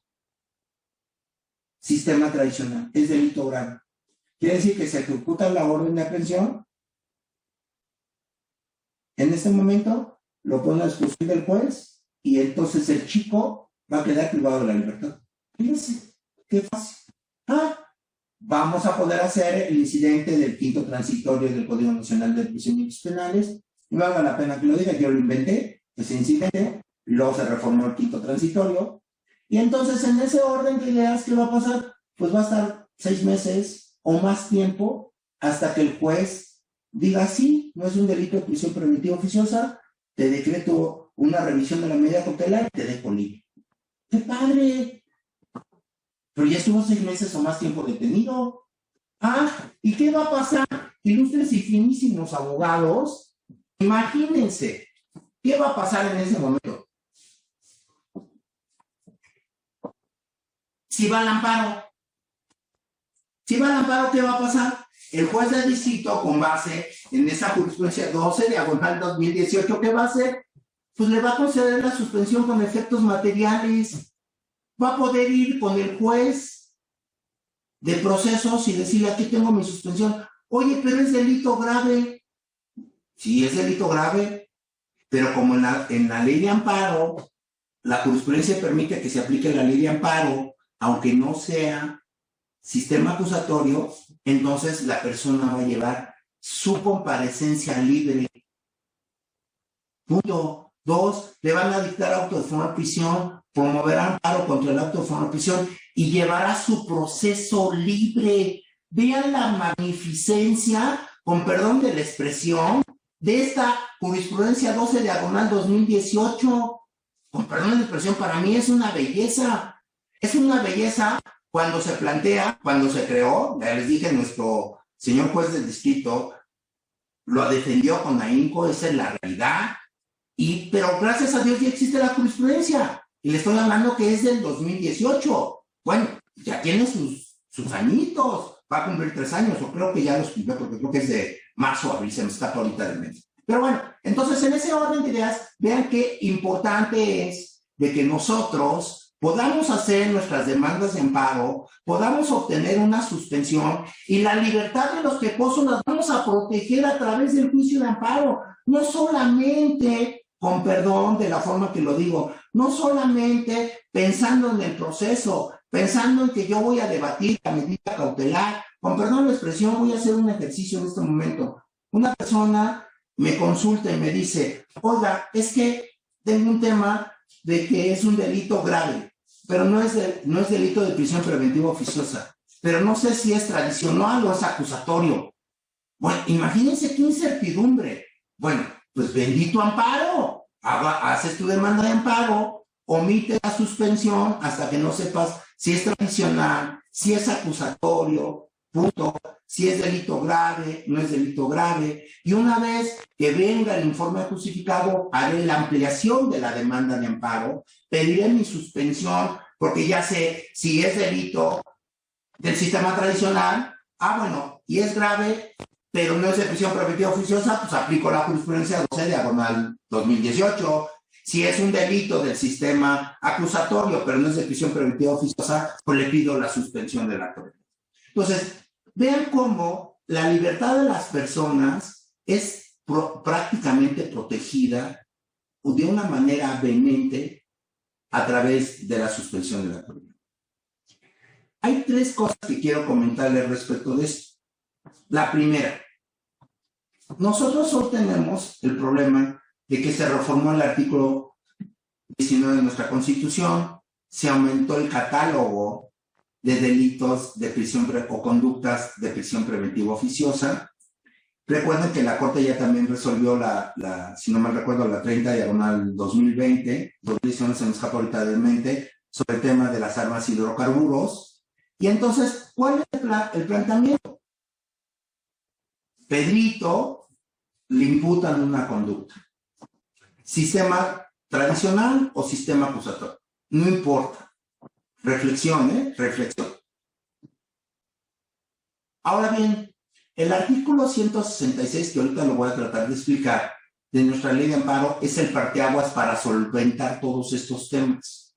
Speaker 2: Sistema tradicional, es delito grave. Quiere decir que se ejecuta la orden de aprehensión. En este momento lo pone a disposición del juez y entonces el chico va a quedar privado de la libertad. Fíjense, qué fácil. Vamos a poder hacer el incidente del 5º transitorio del Código Nacional de Procedimientos Penales. No vale la pena que lo diga, yo lo inventé, ese incidente, luego se reformó el 5º transitorio. Y entonces en ese orden de ideas, ¿qué va a pasar? Pues va a estar 6 meses o más tiempo hasta que el juez diga sí, no es un delito de prisión preventiva oficiosa, te decreto una revisión de la medida cautelar y te dejo libre. ¡Qué padre! Pero ya estuvo 6 meses o más tiempo detenido. ¿Y qué va a pasar? Ilustres y finísimos abogados, imagínense, ¿qué va a pasar en ese momento? Si va al amparo, ¿qué va a pasar? El juez de distrito, con base en esa jurisprudencia 12/2018, ¿qué va a hacer? Pues le va a conceder la suspensión con efectos materiales. Va a poder ir con el juez de procesos y decirle, aquí tengo mi suspensión. Oye, pero es delito grave. Sí, es delito grave, pero como en la ley de amparo, la jurisprudencia permite que se aplique la ley de amparo, aunque no sea sistema acusatorio, entonces la persona va a llevar su comparecencia libre. Punto. 2, le van a dictar auto de forma de prisión, promoverá amparo contra el auto de forma de prisión y llevará su proceso libre. Vean la magnificencia, con perdón de la expresión, de esta jurisprudencia 12/2018. Con perdón de la expresión, para mí es una belleza. Es una belleza cuando se plantea, cuando se creó, ya les dije, nuestro señor juez del distrito lo defendió con ahínco, esa es la realidad. Pero gracias a Dios ya existe la jurisprudencia. Y le estoy hablando que es del 2018. Bueno, ya tiene sus añitos. Va a cumplir 3 años, o creo que ya los cumplió, porque creo que es de marzo a abril, se me escapa ahorita del mes. Pero bueno, entonces en ese orden de ideas, vean qué importante es de que nosotros podamos hacer nuestras demandas de amparo, podamos obtener una suspensión y la libertad de los quejosos las vamos a proteger a través del juicio de amparo. No solamente, con perdón de la forma que lo digo, no solamente pensando en el proceso, pensando en que yo voy a debatir la medida cautelar. Con perdón de la expresión, voy a hacer un ejercicio en este momento. Una persona me consulta y me dice, oiga, es que tengo un tema de que es un delito grave, pero no es delito de prisión preventiva oficiosa, pero no sé si es tradicional o es acusatorio. Bueno, imagínense qué incertidumbre. Bueno, pues bendito amparo. Haces tu demanda de amparo, omite la suspensión hasta que no sepas si es tradicional, si es acusatorio, punto, si es delito grave, no es delito grave. Y una vez que venga el informe justificado, haré la ampliación de la demanda de amparo, pediré mi suspensión, porque ya sé si es delito del sistema tradicional, bueno, y es grave, pero no es de prisión preventiva oficiosa, pues aplico la jurisprudencia 12/2018. Si es un delito del sistema acusatorio, pero no es de prisión preventiva oficiosa, pues le pido la suspensión del acto. Entonces, vean cómo la libertad de las personas es prácticamente protegida de una manera vehemente a través de la suspensión del acto. Hay 3 cosas que quiero comentarles respecto de esto. La primera, nosotros hoy tenemos el problema de que se reformó el artículo 19 de nuestra Constitución, se aumentó el catálogo de delitos de prisión o conductas de prisión preventiva oficiosa. Recuerden que la Corte ya también resolvió si no mal recuerdo, la 30/2020, 2019 se me escapa ahorita de mente, sobre el tema de las armas y hidrocarburos. Y entonces, ¿cuál es el planteamiento? Pedrito le imputan una conducta. Sistema tradicional o sistema acusatorio. No importa. Reflexión, reflexión. Ahora bien, el artículo 166, que ahorita lo voy a tratar de explicar, de nuestra ley de amparo, es el parteaguas para solventar todos estos temas.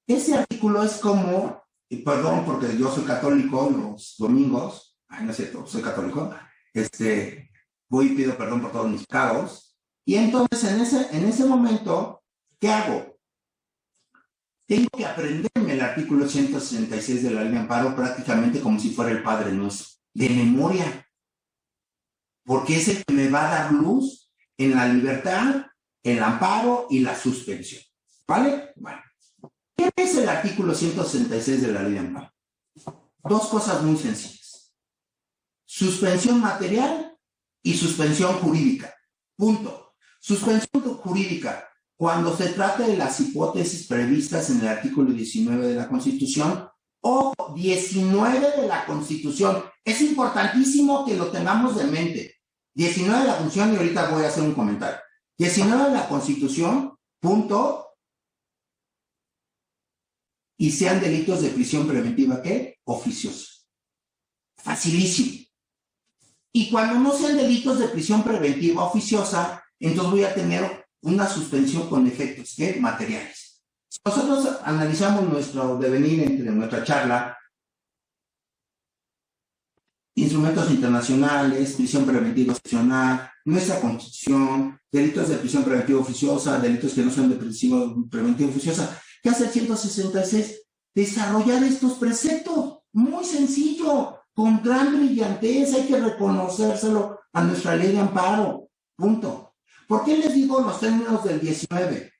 Speaker 2: Ese artículo es como, perdón, porque yo soy católico los domingos, no es cierto, soy católico, voy y pido perdón por todos mis pecados. Y entonces, en ese momento, ¿qué hago? Tengo que aprenderme el artículo 166 de la ley de amparo prácticamente como si fuera el Padre Nuestro, de memoria. Porque es el que me va a dar luz en la libertad, el amparo y la suspensión. ¿Vale? Bueno. ¿Qué es el artículo 166 de la ley de amparo? 2 cosas muy sencillas. Suspensión material y suspensión jurídica. Punto. Suspensión jurídica, cuando se trata de las hipótesis previstas en el artículo 19 de la Constitución o 19 de la Constitución. Es importantísimo que lo tengamos de mente. 19 de la Constitución, y ahorita voy a hacer un comentario. 19 de la Constitución, punto, y sean delitos de prisión preventiva, ¿qué? Oficiosa. Facilísimo. Y cuando no sean delitos de prisión preventiva oficiosa, entonces voy a tener una suspensión con efectos, ¿qué? Materiales. Nosotros analizamos nuestro devenir entre nuestra charla, instrumentos internacionales, prisión preventiva opcional, nuestra Constitución, delitos de prisión preventiva oficiosa, delitos que no son de prisión preventiva oficiosa. ¿Qué hace el 166? Desarrollar estos preceptos. Muy sencillo, con gran brillantez, hay que reconocérselo a nuestra ley de amparo. Punto. ¿Por qué les digo los términos del 19?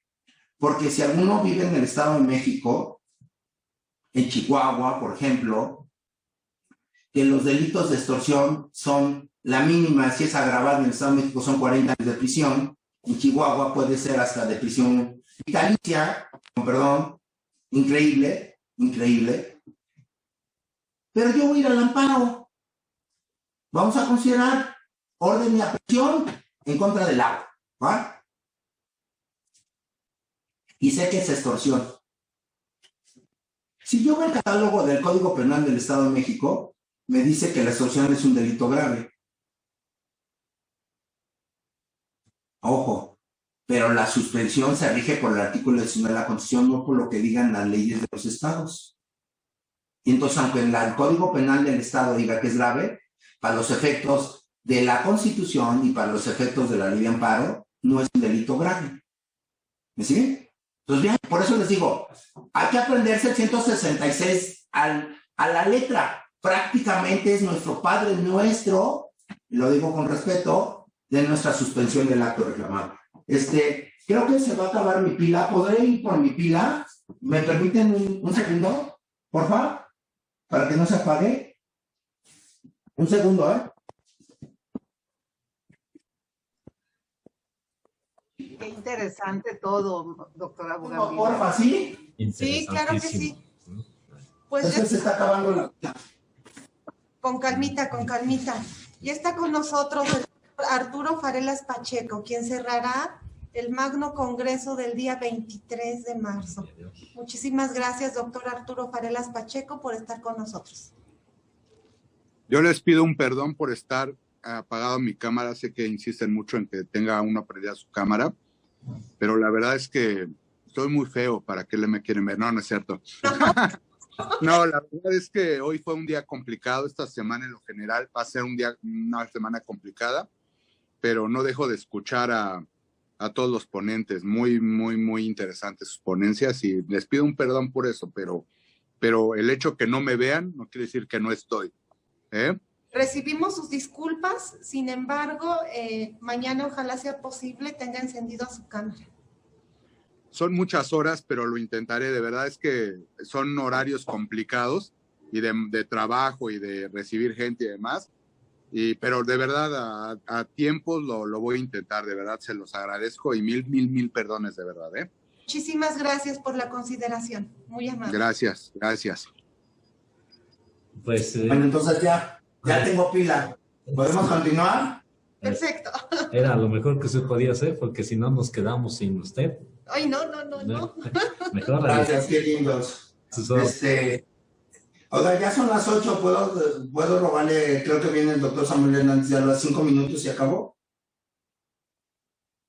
Speaker 2: Porque si alguno vive en el Estado de México, en Chihuahua, por ejemplo, que los delitos de extorsión son la mínima, si es agravado en el Estado de México son 40 años de prisión, en Chihuahua puede ser hasta de prisión vitalicia, perdón, increíble, increíble. Pero yo voy a ir al amparo. Vamos a considerar orden de aprehensión en contra del agua, ¿va? Y sé que es extorsión. Si yo veo el catálogo del Código Penal del Estado de México, me dice que la extorsión es un delito grave. Ojo, pero la suspensión se rige por el artículo 19 de la Constitución, no por lo que digan las leyes de los estados. Y entonces, aunque el Código Penal del Estado diga que es grave, para los efectos de la Constitución y para los efectos de la ley de amparo, no es un delito grave. ¿Me siguen? Entonces, bien, por eso les digo, hay que aprenderse el 166 a la letra. Prácticamente es nuestro Padre Nuestro, y lo digo con respeto, de nuestra suspensión del acto reclamado. Creo que se va a acabar mi pila. ¿Podré ir por mi pila? ¿Me permiten un segundo? Por favor, para que no se apague. Un segundo, ¿eh?
Speaker 3: Qué interesante todo, doctora Bugambilla.
Speaker 2: No, porfa, ¿sí?
Speaker 3: Sí, claro que sí. Pues
Speaker 2: entonces se está acabando la...
Speaker 3: Con calmita, con calmita. Y está con nosotros el doctor Arturo Farelas Pacheco, quien cerrará el Magno Congreso del día 23 de marzo. Muchísimas gracias, doctor Arturo Farelas Pacheco, por estar con nosotros.
Speaker 4: Yo les pido un perdón por estar apagado mi cámara. Sé que insisten mucho en que tenga uno prendida su cámara, pero la verdad es que estoy muy feo. ¿Para qué me quieren ver? No, no es cierto. No, la verdad es que hoy fue un día complicado. Esta semana en lo general va a ser una semana complicada, pero no dejo de escuchar a todos los ponentes. Muy, muy, muy interesantes sus ponencias y les pido un perdón por eso, pero el hecho que no me vean no quiere decir que no estoy.
Speaker 3: Recibimos sus disculpas, sin embargo, mañana ojalá sea posible tenga encendido su cámara.
Speaker 4: Son muchas horas, pero lo intentaré. De verdad es que son horarios complicados y de trabajo y de recibir gente y demás. Pero de verdad a tiempos lo voy a intentar. De verdad se los agradezco y mil perdones de verdad.
Speaker 3: Muchísimas gracias por la consideración. Muy amable.
Speaker 4: Gracias.
Speaker 1: Pues,
Speaker 2: bueno, entonces ya tengo pila. ¿Podemos continuar?
Speaker 3: Perfecto.
Speaker 1: Era lo mejor que se podía hacer, porque si no nos quedamos sin usted.
Speaker 3: Ay, no.
Speaker 1: Mejor.
Speaker 2: Gracias, qué lindos. Oiga, ya son las 8, ¿puedo robarle? Creo que viene el doctor Samuel Hernández ya a los 5 minutos y acabó.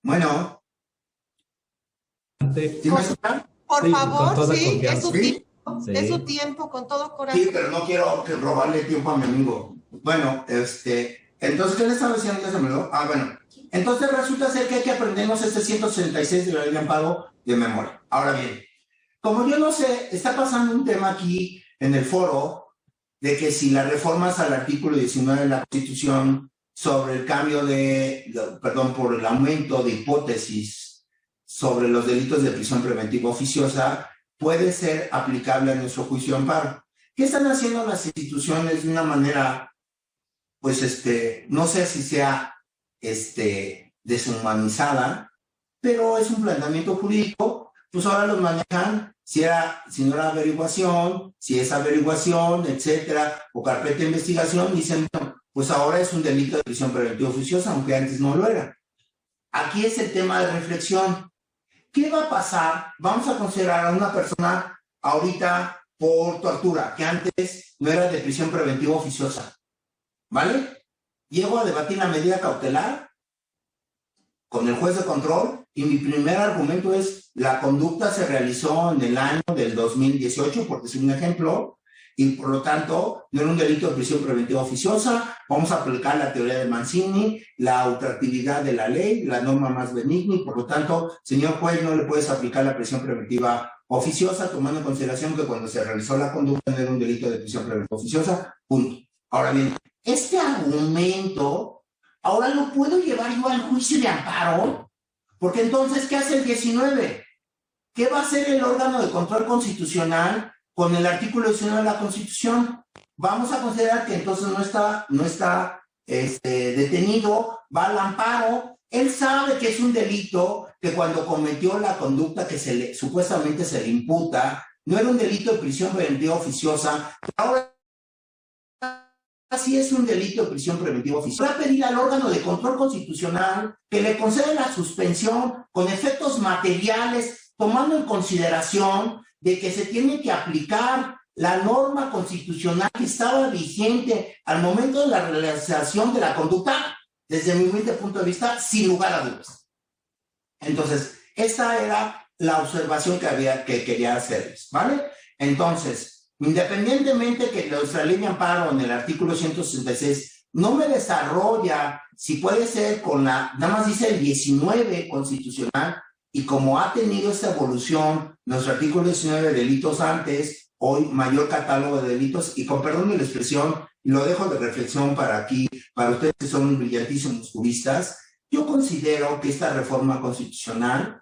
Speaker 2: Bueno. ¿Sí me escuchan?
Speaker 3: Por favor, sí,
Speaker 1: confianza.
Speaker 3: es su tiempo, sí. Es su tiempo, con todo corazón.
Speaker 2: Sí, pero no quiero robarle tiempo a mi amigo. Bueno, entonces, ¿qué le estaba diciendo? Ya se me olvidó. Bueno, entonces resulta ser que hay que aprendernos este 166 de la ley de amparo de memoria. Ahora bien, como yo no sé, está pasando un tema aquí en el foro de que si las reformas al artículo 19 de la Constitución sobre el cambio por el aumento de hipótesis sobre los delitos de prisión preventiva oficiosa puede ser aplicable a nuestro juicio de amparo. ¿Qué están haciendo las instituciones de una manera, pues, no sé si sea, deshumanizada, pero es un planteamiento jurídico? Pues ahora los manejan, si no era averiguación, si es averiguación, etcétera, o carpeta de investigación, dicen, bueno, pues ahora es un delito de prisión preventiva oficiosa, aunque antes no lo era. Aquí es el tema de reflexión. ¿Qué va a pasar? Vamos a considerar a una persona ahorita por tortura, que antes no era de prisión preventiva oficiosa, ¿vale? Llego a debatir la medida cautelar con el juez de control y mi primer argumento es la conducta se realizó en el año del 2018, porque es un ejemplo, y por lo tanto no era un delito de prisión preventiva oficiosa. Vamos a aplicar la teoría de Mancini, la ultraactividad de la ley, la norma más benigna, y por lo tanto, señor juez, no le puedes aplicar la prisión preventiva oficiosa, tomando en consideración que cuando se realizó la conducta no era un delito de prisión preventiva oficiosa, punto. Ahora bien, este argumento ahora lo puedo llevar yo al juicio de amparo Porque entonces, ¿qué hace el 19? ¿Qué va a hacer el órgano de control constitucional con el artículo 19 de la Constitución? Vamos a considerar que entonces no está detenido, va al amparo. Él sabe que es un delito, que cuando cometió la conducta que supuestamente se le imputa, no era un delito de prisión preventiva oficiosa. Ahora sí es un delito de prisión preventiva oficiosa. Va a pedir al órgano de control constitucional que le conceda la suspensión con efectos materiales, tomando en consideración de que se tiene que aplicar la norma constitucional que estaba vigente al momento de la realización de la conducta, desde mi humilde punto de vista, sin lugar a dudas. Entonces, esa era la observación que quería hacerles, ¿vale? Entonces, independientemente que nuestra ley de amparo en el artículo 166 no me desarrolla si puede ser nada más dice el 19 constitucional, y como ha tenido esta evolución, nuestro artículo 19 de delitos antes, hoy mayor catálogo de delitos, y con perdón de la expresión, y lo dejo de reflexión para ustedes que son brillantísimos juristas, yo considero que esta reforma constitucional,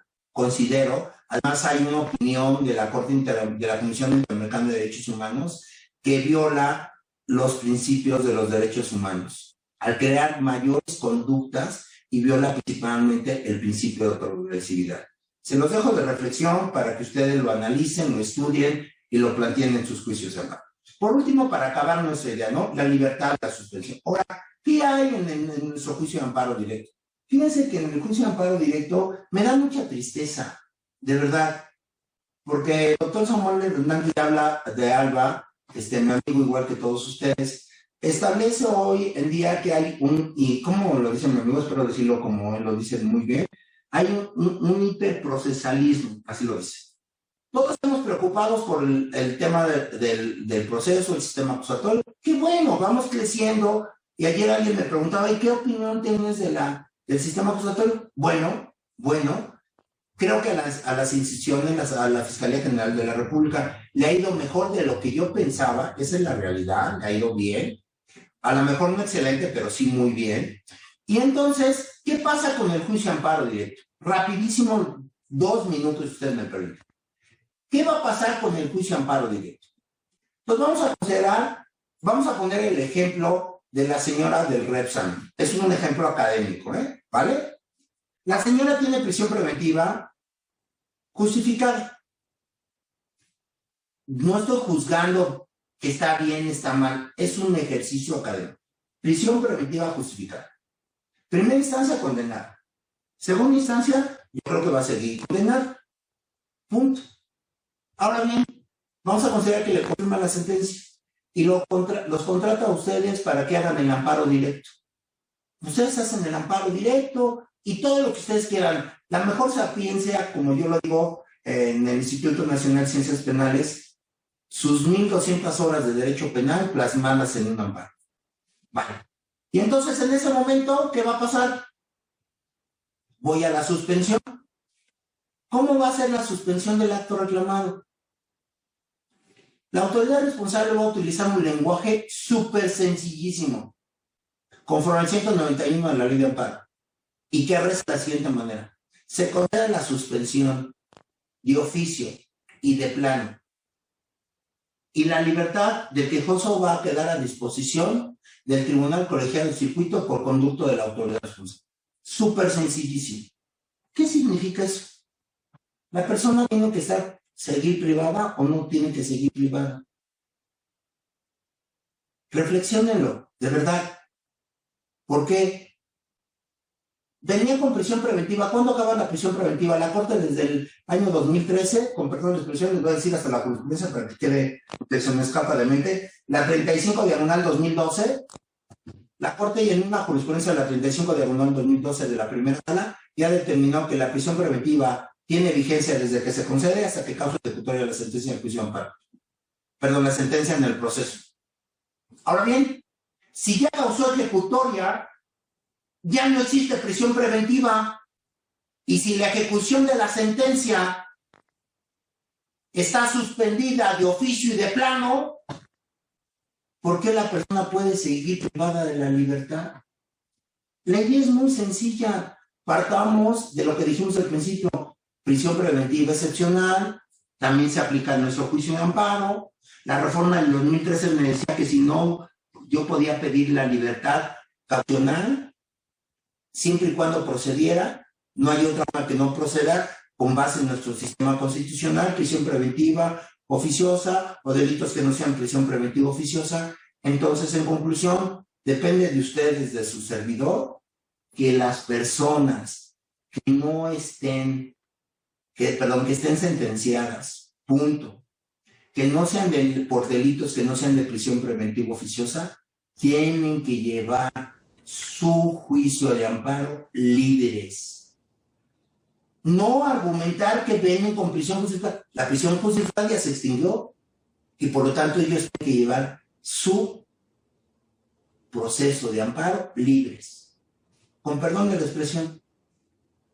Speaker 2: además hay una opinión de la Comisión Interamericana de Derechos Humanos que viola los principios de los derechos humanos, al crear mayores conductas y viola principalmente el principio de progresividad. Se los dejo de reflexión para que ustedes lo analicen, lo estudien y lo planteen en sus juicios de amparo. Por último, para acabar nuestra idea, ¿no? La libertad de la suspensión. Ahora, ¿qué hay en nuestro juicio de amparo directo? Fíjense que en el juicio de amparo directo me da mucha tristeza, de verdad, porque el doctor Samuel Hernández de Alba, mi amigo igual que todos ustedes, establece hoy en día que hay y como lo dice mi amigo, espero decirlo como él lo dice muy bien, hay un hiperprocesalismo, así lo dice. Todos estamos preocupados por el tema del proceso, el sistema acusatorio. Qué bueno, vamos creciendo. Y ayer alguien me preguntaba, ¿y qué opinión tienes del sistema acusatorio? Bueno, creo que a las instituciones, a la Fiscalía General de la República, le ha ido mejor de lo que yo pensaba. Esa es la realidad, le ha ido bien. A lo mejor no excelente, pero sí muy bien. Y entonces, ¿qué pasa con el juicio de amparo directo? Rapidísimo, 2 minutos, si ustedes me permiten. ¿Qué va a pasar con el juicio de amparo directo? Pues vamos a poner el ejemplo de la señora del Repsamen. Es un ejemplo académico, ¿vale? La señora tiene prisión preventiva justificada. No estoy juzgando que está bien, está mal. Es un ejercicio académico. Prisión preventiva justificada. Primera instancia, condenada. Segunda instancia, yo creo que va a seguir condenada. Punto. Ahora bien, vamos a considerar que le confirma la sentencia y los contrata a ustedes para que hagan el amparo directo. Ustedes hacen el amparo directo y todo lo que ustedes quieran. La mejor sapiencia, como yo lo digo en el Instituto Nacional de Ciencias Penales, sus 1,200 horas de derecho penal plasmadas en un amparo. Vale. Y entonces en ese momento, ¿qué va a pasar? Voy a la suspensión. ¿Cómo va a ser la suspensión del acto reclamado? La autoridad responsable va a utilizar un lenguaje súper sencillísimo, conforme al 191 de la Ley de Amparo, y que resta de la siguiente manera. Se concede la suspensión de oficio y de plano, y la libertad del quejoso va a quedar a disposición del Tribunal Colegiado del Circuito por conducto de la autoridad responsable. Súper sencillísimo. ¿Qué significa eso? La persona tiene que seguir privada o no tiene que seguir privada. Reflexiónenlo, de verdad. ¿Por qué? Venía con prisión preventiva. ¿Cuándo acaba la prisión preventiva? La Corte desde el año 2013, con perdón de expresión, les voy a decir hasta la jurisprudencia para que quede, se me escapa de mente, la 35/2012, la Corte y en una jurisprudencia de la 35/2012 de la primera sala ya determinó que la prisión preventiva tiene vigencia desde que se concede hasta que causa ejecutoria la sentencia de juicio de amparo. Perdón, la sentencia en el proceso. Ahora bien, si ya causó ejecutoria, ya no existe prisión preventiva. Y si la ejecución de la sentencia está suspendida de oficio y de plano, ¿por qué la persona puede seguir privada de la libertad? La idea es muy sencilla. partamos de lo que dijimos al principio, prisión preventiva excepcional, también se aplica en nuestro juicio de amparo. La reforma del 2013 me decía que si no, yo podía pedir la libertad caucional, siempre y cuando procediera. No hay otra forma que no proceda con base en nuestro sistema constitucional, prisión preventiva oficiosa o delitos que no sean prisión preventiva oficiosa. Entonces, en conclusión, depende de ustedes, de su servidor, que las personas que no estén, que estén sentenciadas, punto, que no sean por delitos que no sean de prisión preventiva oficiosa, tienen que llevar su juicio de amparo libres. No argumentar que vienen con prisión justificada. La prisión justificada ya se extinguió y por lo tanto ellos tienen que llevar su proceso de amparo libres. Con perdón de la expresión,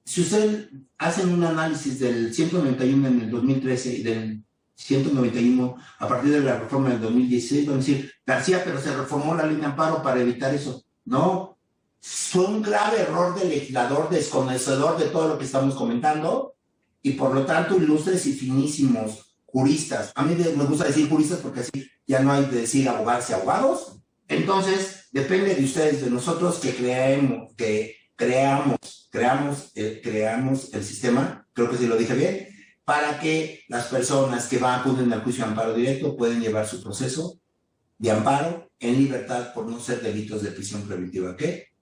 Speaker 2: si ustedes hacen un análisis del 191 en el 2013 y del 191 a partir de la reforma del 2016, van a decir, García, pero se reformó la ley de amparo para evitar eso. No, fue un grave error del legislador desconocedor de todo lo que estamos comentando y por lo tanto ilustres y finísimos juristas. A mí me gusta decir juristas porque así ya no hay de decir abogados y abogados. Entonces, depende de ustedes, de nosotros que creamos el sistema, creo que sí lo dije bien, para que las personas que acuden al juicio de amparo directo pueden llevar su proceso de amparo en libertad por no ser delitos de prisión preventiva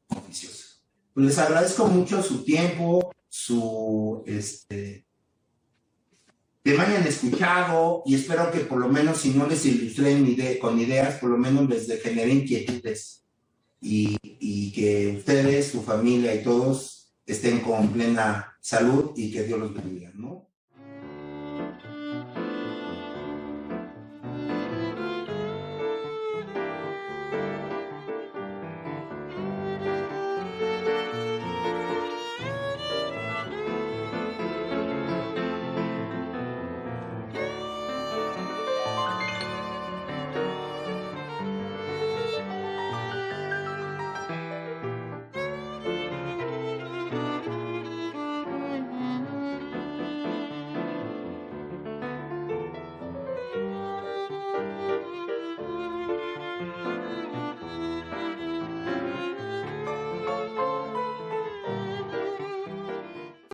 Speaker 2: oficiosa. Pues les agradezco mucho su tiempo, que me hayan escuchado y espero que por lo menos si no les ilustré con ideas, por lo menos les genere inquietudes y que ustedes, su familia y todos estén con plena salud y que Dios los bendiga, ¿no?